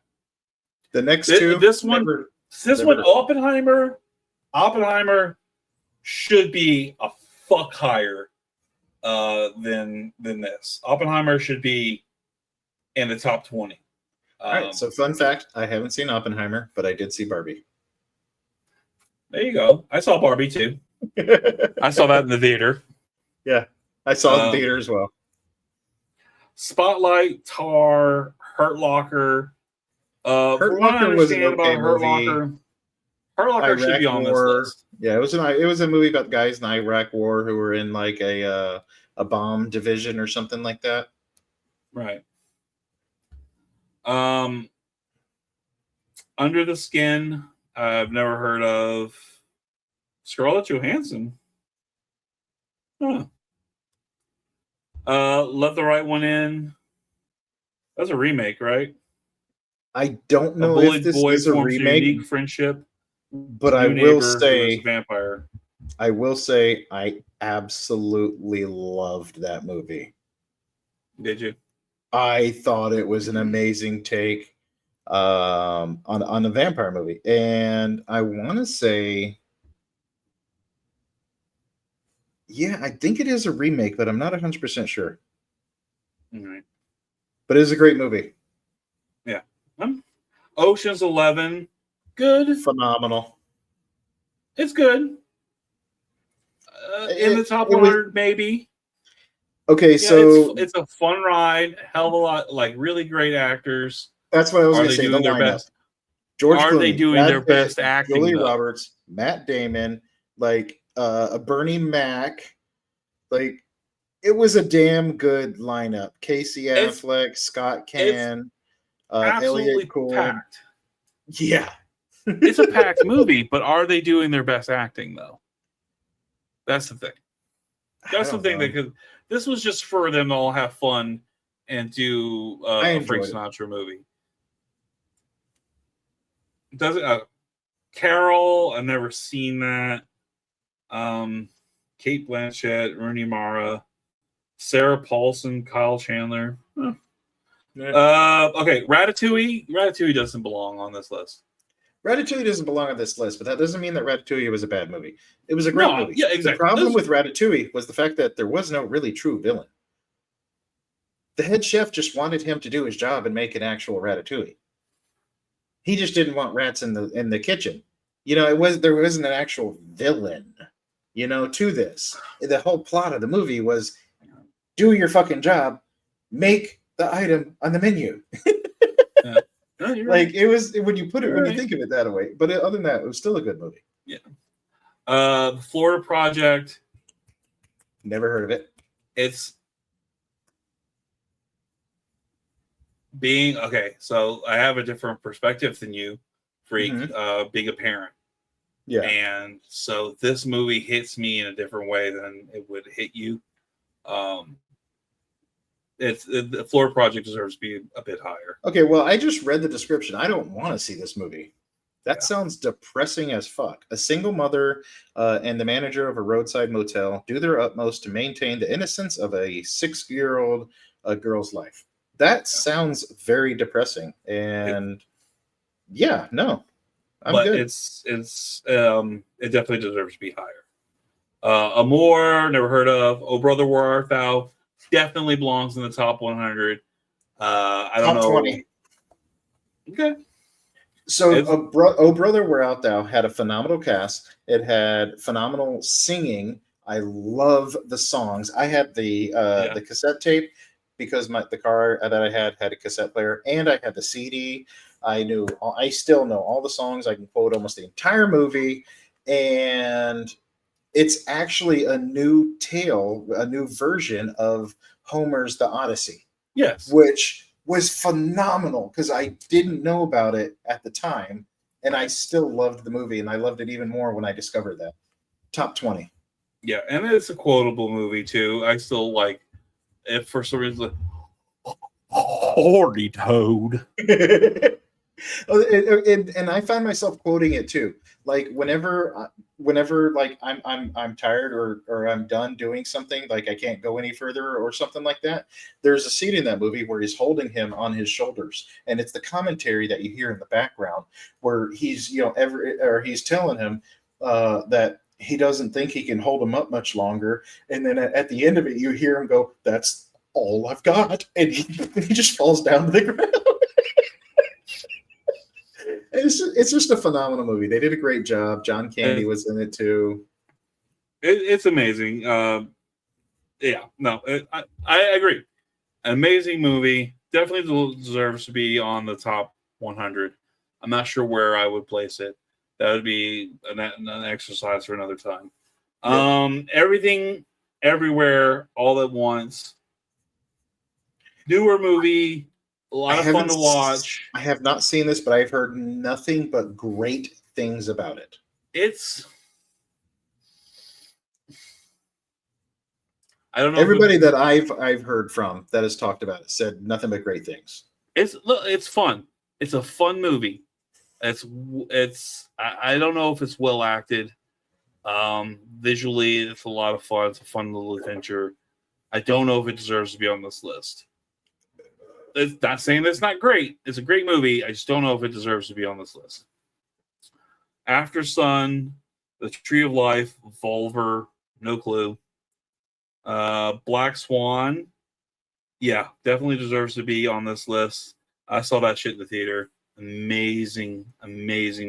The next two. This one, Oppenheimer should be a fuck higher than this. Oppenheimer should be in the top 20. All right. So, fun fact: I haven't seen Oppenheimer, but I did see Barbie. There you go. I saw Barbie too. I saw that in the theater. Yeah, I saw it in the theater as well. Spotlight, Tar, Hurt Locker. Hurt Locker was an okay movie. Hurt Locker should be on this list. Yeah, it was a movie about the guys in the Iraq War who were in like a bomb division or something like that. Right. Under the Skin. I've never heard of. Scarlett Johansson. Huh. Let the Right One In. That's a remake, right? I don't know if this is a remake. Unique friendship, but I will say, vampire. I will say, I absolutely loved that movie. Did you? I thought it was an amazing take on a vampire movie, and I want to say, yeah, I think it is a remake, but I'm not 100% sure. All right. But it is a great movie. Yeah. Ocean's 11, good, phenomenal. It's good. In the top 100, maybe. Okay, so it's a fun ride. Hell of a lot, like really great actors. That's what I was going to say. Doing their best? George Are Clooney, they doing their best acting? Julia Roberts, Matt Damon, like Bernie Mac, like it was a damn good lineup. Casey Affleck, Scott Caan, Elliot Gould. Packed. Yeah, it's a packed movie, but are they doing their best acting though? That's the thing. That's the thing that this was just for them to all have fun and do a Frank Sinatra movie. Does it? Carol, I've never seen that. Kate Blanchett, Rooney Mara, Sarah Paulson, Kyle Chandler. Okay, Ratatouille. Ratatouille doesn't belong on this list. Ratatouille doesn't belong on this list, but that doesn't mean that Ratatouille was a bad movie. It was a great movie. Yeah, exactly. The problem with Ratatouille was the fact that there was no really true villain. The head chef just wanted him to do his job and make an actual ratatouille. He just didn't want rats in the kitchen. You know, there wasn't an actual villain, you know, to this. The whole plot of the movie was do your fucking job, make the item on the menu. Yeah. No, like right. It was when you put it when you think of it that way. But other than that, it was still a good movie. Yeah. The Florida Project. Never heard of it. It's being okay. So I have a different perspective than you, freak. Being a parent. Yeah. And so this movie hits me in a different way than it would hit you. The Florida Project deserves to be a bit higher. Okay, well, I just read the description. I don't want to see this movie. That sounds depressing as fuck. A single mother and the manager of a roadside motel do their utmost to maintain the innocence of a 6-year-old girl's life. That sounds very depressing. And yeah, no, I'm good. It definitely deserves to be higher. Amore, never heard of. Oh Brother, Where Art Thou? Definitely belongs in the top 100. I don't know. 20. Okay. So, Oh Brother, Where Art Thou had a phenomenal cast. It had phenomenal singing. I love the songs. I had the cassette tape because the car that I had a cassette player, and I had the CD. I still know all the songs. I can quote almost the entire movie, and it's actually a new tale, a new version of Homer's The Odyssey. Yes. Which was phenomenal because I didn't know about it at the time, and I still loved the movie, and I loved it even more when I discovered that. Top 20. Yeah, and it's a quotable movie too. I still like if for some reason horny toad. And I find myself quoting it too. Like whenever like I'm tired or I'm done doing something, like I can't go any further or something like that. There's a scene in that movie where he's holding him on his shoulders, and it's the commentary that you hear in the background where he's he's telling him that he doesn't think he can hold him up much longer, and then at the end of it, you hear him go, "That's all I've got," and he just falls down to the ground. It's just a phenomenal movie. They did a great job. John Candy was in it too. It's amazing. I agree. An amazing movie. Definitely deserves to be on the top 100. I'm not sure where I would place it. That would be an exercise for another time. Yeah. Everything, Everywhere, All at Once. Newer movie. A lot of fun to watch. I have not seen this, but I've heard nothing but great things about it. I don't know. Everybody that I've heard from that has talked about it said nothing but great things. It's fun. It's a fun movie. I don't know if it's well acted. Visually, it's a lot of fun. It's a fun little adventure. I don't know if it deserves to be on this list. It's not saying it's not great. It's a great movie. I just don't know if it deserves to be on this list. After Sun, The Tree of Life, Volver, no clue. Black Swan, yeah, definitely deserves to be on this list. I saw that shit in the theater. Amazing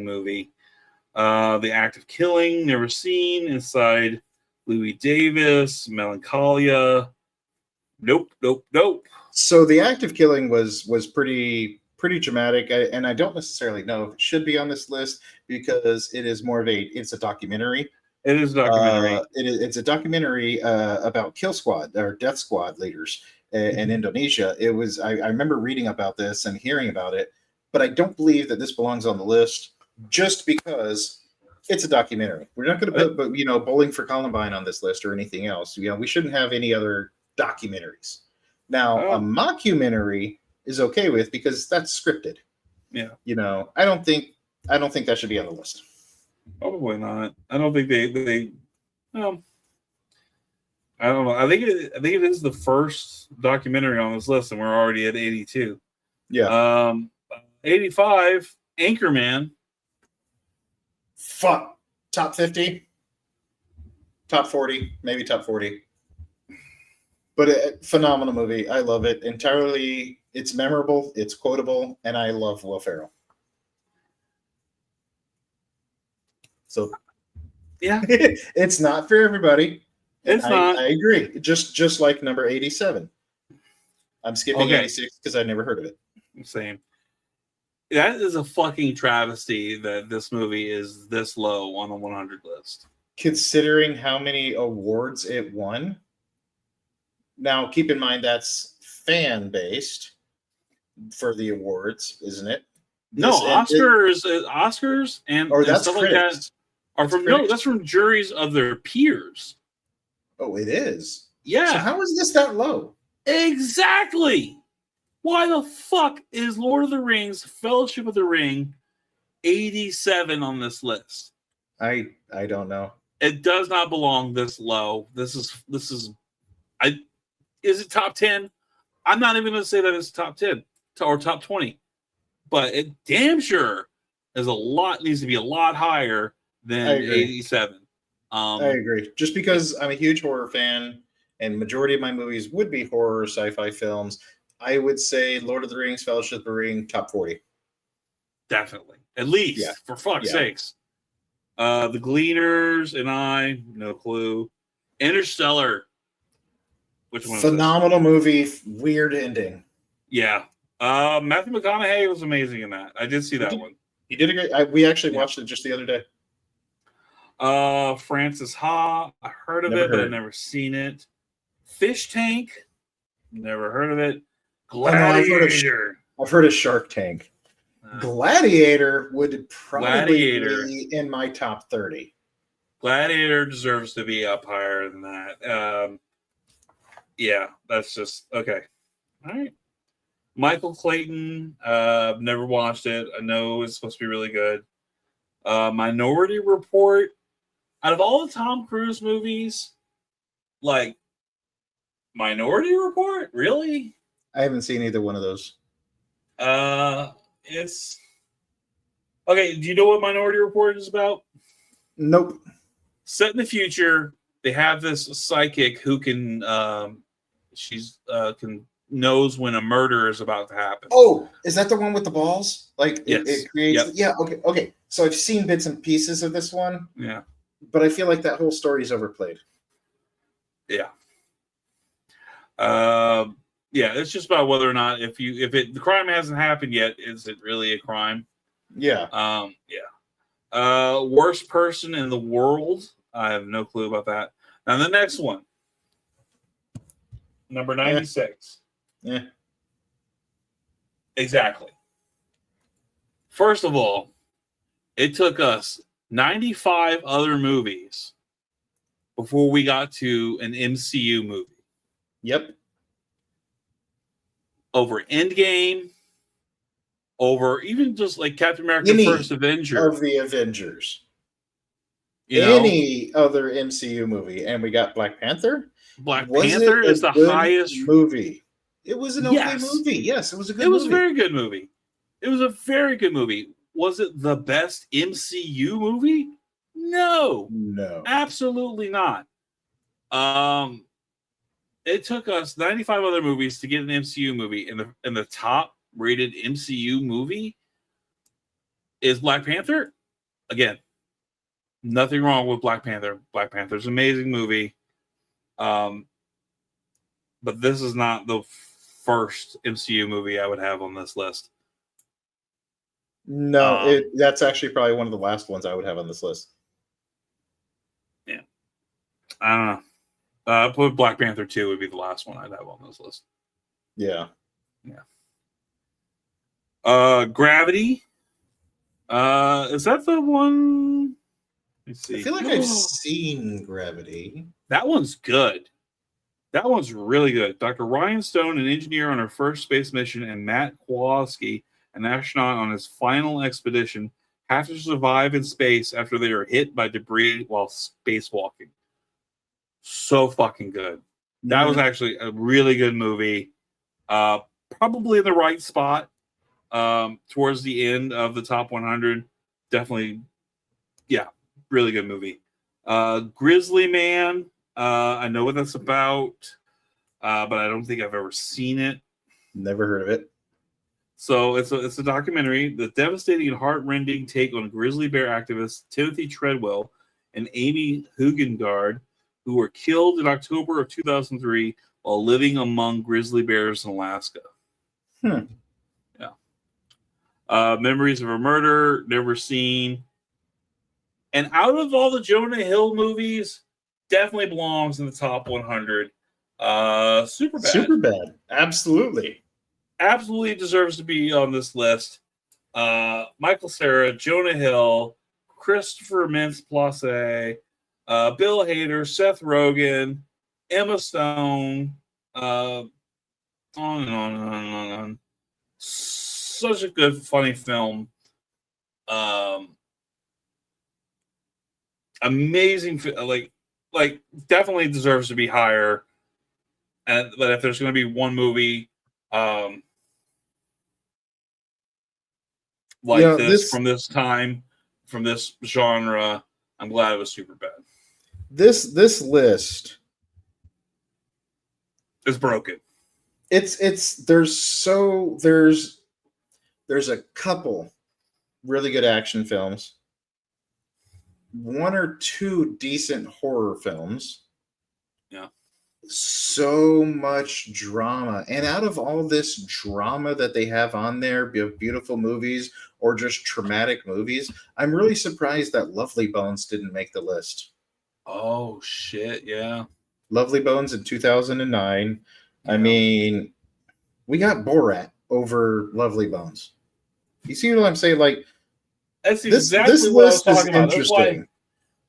movie. The Act of Killing, never seen. Inside Louis Davis, Melancholia. Nope. So The Act of Killing was pretty dramatic, and I don't necessarily know if it should be on this list because it is more of it's a documentary. It is a documentary. It's a documentary about kill squad or death squad leaders in Indonesia. It was I remember reading about this and hearing about it, but I don't believe that this belongs on the list just because it's a documentary. We're not going to put Bowling for Columbine on this list or anything else. We shouldn't have any other documentaries. Now, a mockumentary is okay with because that's scripted. Yeah. I don't think that should be on the list. Probably not. I don't think they I don't know. I think it is the first documentary on this list, and we're already at 82. Yeah. 85, Anchorman. Fuck. Top 50? Top 40, maybe top 40. But a phenomenal movie. I love it entirely. It's memorable. It's quotable, and I love Will Ferrell. So, yeah, it's not for everybody. It's not. I agree. Just like number 87. I'm skipping 86 because I never heard of it. Same. That is a fucking travesty that this movie is this low on the 100 list. Considering how many awards it won. Now, keep in mind that's fan-based for the awards, isn't it? Oscars and that's stuff critics. Like that are from that's from juries of their peers. Oh, it is? Yeah. So how is this that low? Exactly. Why the fuck is Lord of the Rings, Fellowship of the Ring 87 on this list. I don't know. It does not belong this low. This is is it top 10? I'm not even going to say that it's top 10 or top 20, but it damn sure is needs to be a lot higher than 87. I agree. Just because I'm a huge horror fan and majority of my movies would be horror sci-fi films, I would say Lord of the Rings, Fellowship of the Ring, top 40. Definitely. At least, for fuck's sakes. The Gleaners and I, no clue. Interstellar. Which one? Phenomenal movie, weird ending. Yeah. Matthew McConaughey was amazing in that. I did see that one. He did a great. We actually watched it just the other day. Francis Ha. I heard of it, but I've never seen it. Fish Tank. Never heard of it. Gladiator. I've heard of Shark Tank. Gladiator would probably be in my top 30. Gladiator deserves to be up higher than that. Yeah, that's just okay. All right. Michael Clayton, never watched it. I know it's supposed to be really good. Minority Report. Out of all the Tom Cruise movies, like Minority Report, really? I haven't seen either one of those. It's okay. Do you know what Minority Report is about? Nope. Set in the future, they have this psychic who can knows when a murder is about to happen. Oh, is that the one with the balls? Like yes. it creates. Yep. Yeah. Okay. So I've seen bits and pieces of this one. Yeah. But I feel like that whole story is overplayed. Yeah. Yeah. It's just about whether or not the crime hasn't happened yet, is it really a crime? Yeah. Yeah. Worst person in the world. I have no clue about that. Now the next one. Number 96. Yeah. Exactly. First of all, it took us 95 other movies before we got to an MCU movie. Yep. Over Endgame, over even just like Captain America First Avenger. Of the Avengers. Any other MCU movie. And we got Black Panther. Black Panther is the highest movie. It was an okay movie. Yes, it was a good movie. It was a very good movie. It was a very good movie. Was it the best MCU movie? No. Absolutely not. It took us 95 other movies to get an MCU movie, and the top rated MCU movie is Black Panther. Again, nothing wrong with Black Panther. Black Panther's an amazing movie. But this is not the first MCU movie I would have on this list. No, that's actually probably one of the last ones I would have on this list. Yeah. I don't know. I put Black Panther 2 would be the last one I'd have on this list. Yeah. Yeah. Gravity. Is that the one? Let's see. I feel like I've seen Gravity. That one's good. That one's really good. Dr. Ryan Stone, an engineer on her first space mission, and Matt Kowalski, an astronaut on his final expedition, have to survive in space after they are hit by debris while spacewalking. So fucking good. That was actually a really good movie. Probably in the right spot towards the end of the top 100. Definitely, yeah, really good movie. Grizzly Man. I know what that's about, but I don't think I've ever seen it. Never heard of it. So it's a documentary, the devastating and heart-rending take on grizzly bear activists Timothy Treadwell and Amy Hugengard, who were killed in October of 2003 while living among grizzly bears in Alaska. Yeah. Memories of a Murder, never seen. And out of all the Jonah Hill movies, definitely belongs in the top 100. Superbad. Superbad. Absolutely deserves to be on this list. Michael Cera, Jonah Hill, Christopher Mintz-Plasse, Bill Hader, Seth Rogen, Emma Stone, on and on and on and on. Such a good, funny film. Amazing, like definitely deserves to be higher. But if there's going to be one movie, like this from this time, from this genre, I'm glad it was Superbad. This list is broken. There's a couple really good action films, one or two decent horror films. Yeah. So much drama. And out of all this drama that they have on there, beautiful movies or just traumatic movies, I'm really surprised that Lovely Bones didn't make the list. Oh, shit. Yeah. Lovely Bones in 2009. Yeah. I mean, we got Borat over Lovely Bones. You see what I'm saying? Like, that's exactly this what I was talking about. Interesting.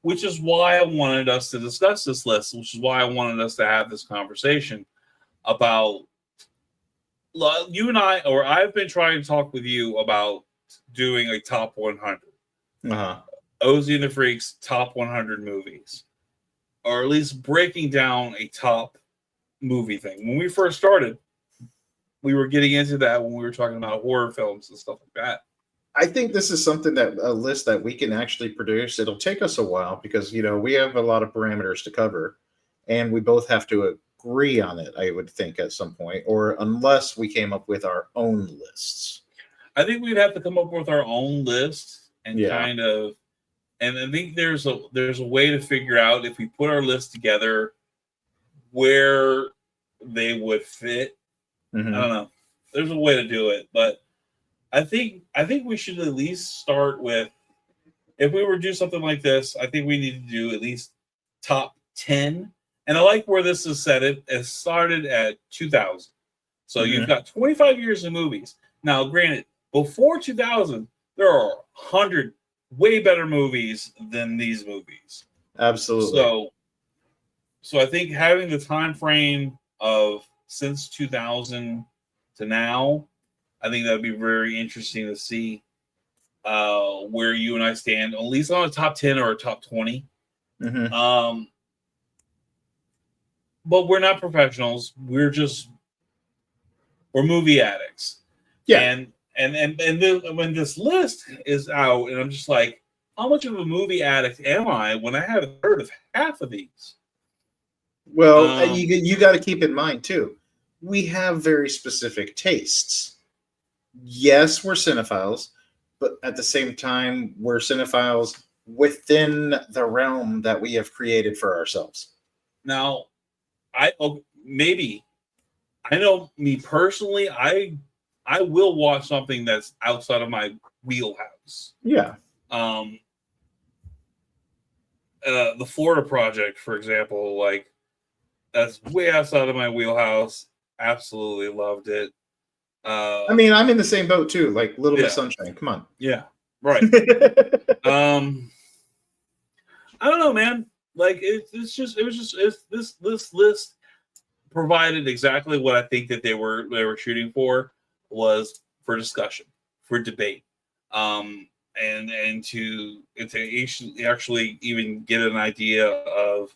Which is why I wanted us to discuss this list, which is why I wanted us to have this conversation about you and I, or I've been trying to talk with you about doing a top 100. Ozzy and the Freaks top 100 movies, or at least breaking down a top movie thing. When we first started, we were getting into that when we were talking about horror films and stuff like that. I think this is something a list that we can actually produce. It'll take us a while because, we have a lot of parameters to cover and we both have to agree on it, I would think, at some point, or unless we came up with our own lists. I think we'd have to come up with our own list and kind of, and I think there's a way to figure out if we put our list together where they would fit. Mm-hmm. I don't know. There's a way to do it, but I think we should at least start with, if we were to do something like this, I think we need to do at least top 10. And I like where this is set. It started at 2000. So you've got 25 years of movies. Now, granted, before 2000, there are 100 way better movies than these movies. Absolutely. So I think having the time frame of since 2000 to now, I think that would be very interesting to see where you and I stand, at least on a top 10 or a top 20. Mm-hmm. But we're not professionals. We're movie addicts. Yeah. And when this list is out, and I'm just like, how much of a movie addict am I when I haven't heard of half of these? Well, you got to keep in mind too, we have very specific tastes. Yes, we're cinephiles, but at the same time, we're cinephiles within the realm that we have created for ourselves. Now, I know me personally, I will watch something that's outside of my wheelhouse. Yeah. The Florida Project, for example, like that's way outside of my wheelhouse. Absolutely loved it. I mean, I'm in the same boat too. Like Little Miss Sunshine. Come on. Yeah. Right. I don't know, man. Like this list provided exactly what I think that they were shooting for, was for discussion, for debate, and to actually even get an idea of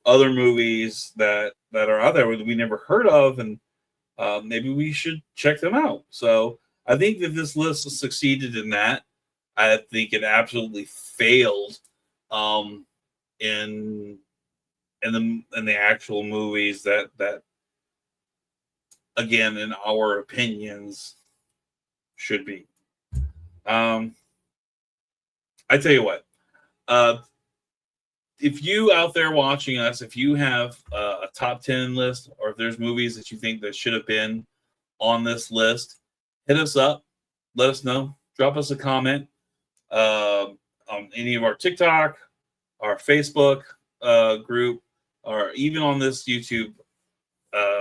other movies that are out there that we never heard of, and maybe we should check them out. So I think that this list succeeded in that. I think it absolutely failed in the actual movies that again, in our opinions, should be. I tell you what, if you out there watching us, if you have a top 10 list, or if there's movies that you think that should have been on this list, hit us up. Let us know. Drop us a comment on any of our TikTok, our Facebook group, or even on this YouTube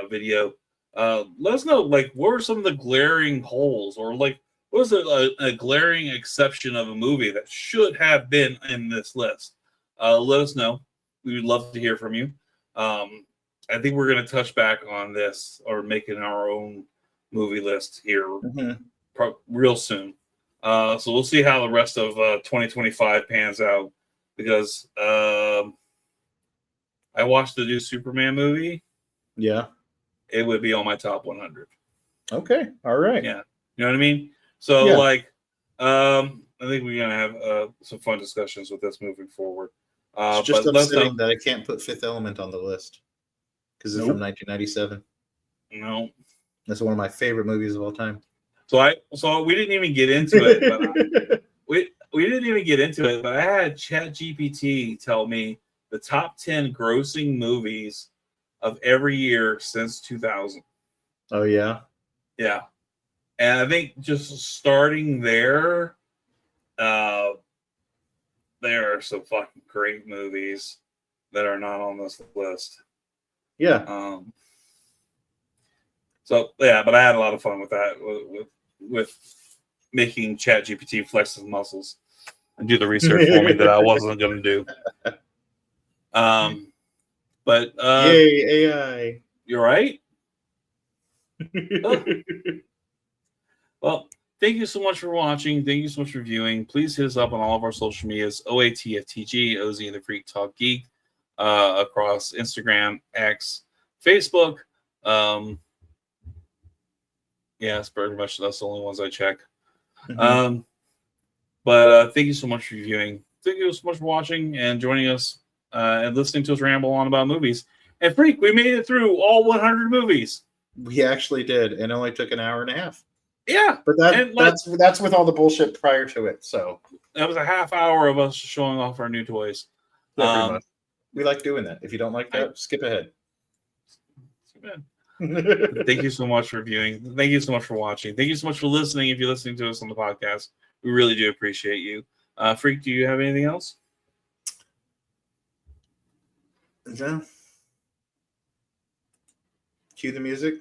video. Let us know, like, what were some of the glaring holes, or like, what was a glaring exception of a movie that should have been in this list? Let us know. We would love to hear from you. I think we're going to touch back on this, or making our own movie list here real soon. So we'll see how the rest of 2025 pans out, because I watched the new Superman movie. Yeah. It would be on my top 100. Okay. All right. Yeah. You know what I mean? So Yeah. like, I think we're gonna have some fun discussions with this moving forward. It's just but upsetting that I can't put Fifth Element on the list because it's from 1997. No. That's one of my favorite movies of all time. So we didn't even get into it, but we didn't even get into it. But I had ChatGPT tell me the top 10 grossing movies of every year since 2000. Oh yeah. Yeah. And I think just starting there, there are some fucking great movies that are not on this list. Yeah. So yeah, but I had a lot of fun with that, with making ChatGPT flex his muscles and do the research for me that I wasn't going to do. But yay AI! You're right. Oh. Well, thank you so much for watching. Thank you so much for viewing. Please hit us up on all of our social medias: OATFTG, OZ and the Freak Talk Geek, across Instagram, X, Facebook. Yeah, it's pretty much that's the only ones I check. Mm-hmm. But thank you so much for viewing. Thank you so much for watching and joining us and listening to us ramble on about movies. And Freak, we made it through all 100 movies. We actually did, and it only took an hour and a half. Yeah, but that's with all the bullshit prior to it. So that was a half hour of us showing off our new toys. Yeah, we like doing that. If you don't like that, skip ahead. Thank you so much for viewing. Thank you so much for watching. Thank you so much for listening. If you're listening to us on the podcast, we really do appreciate you. Freak, do you have anything else? No. Cue the music.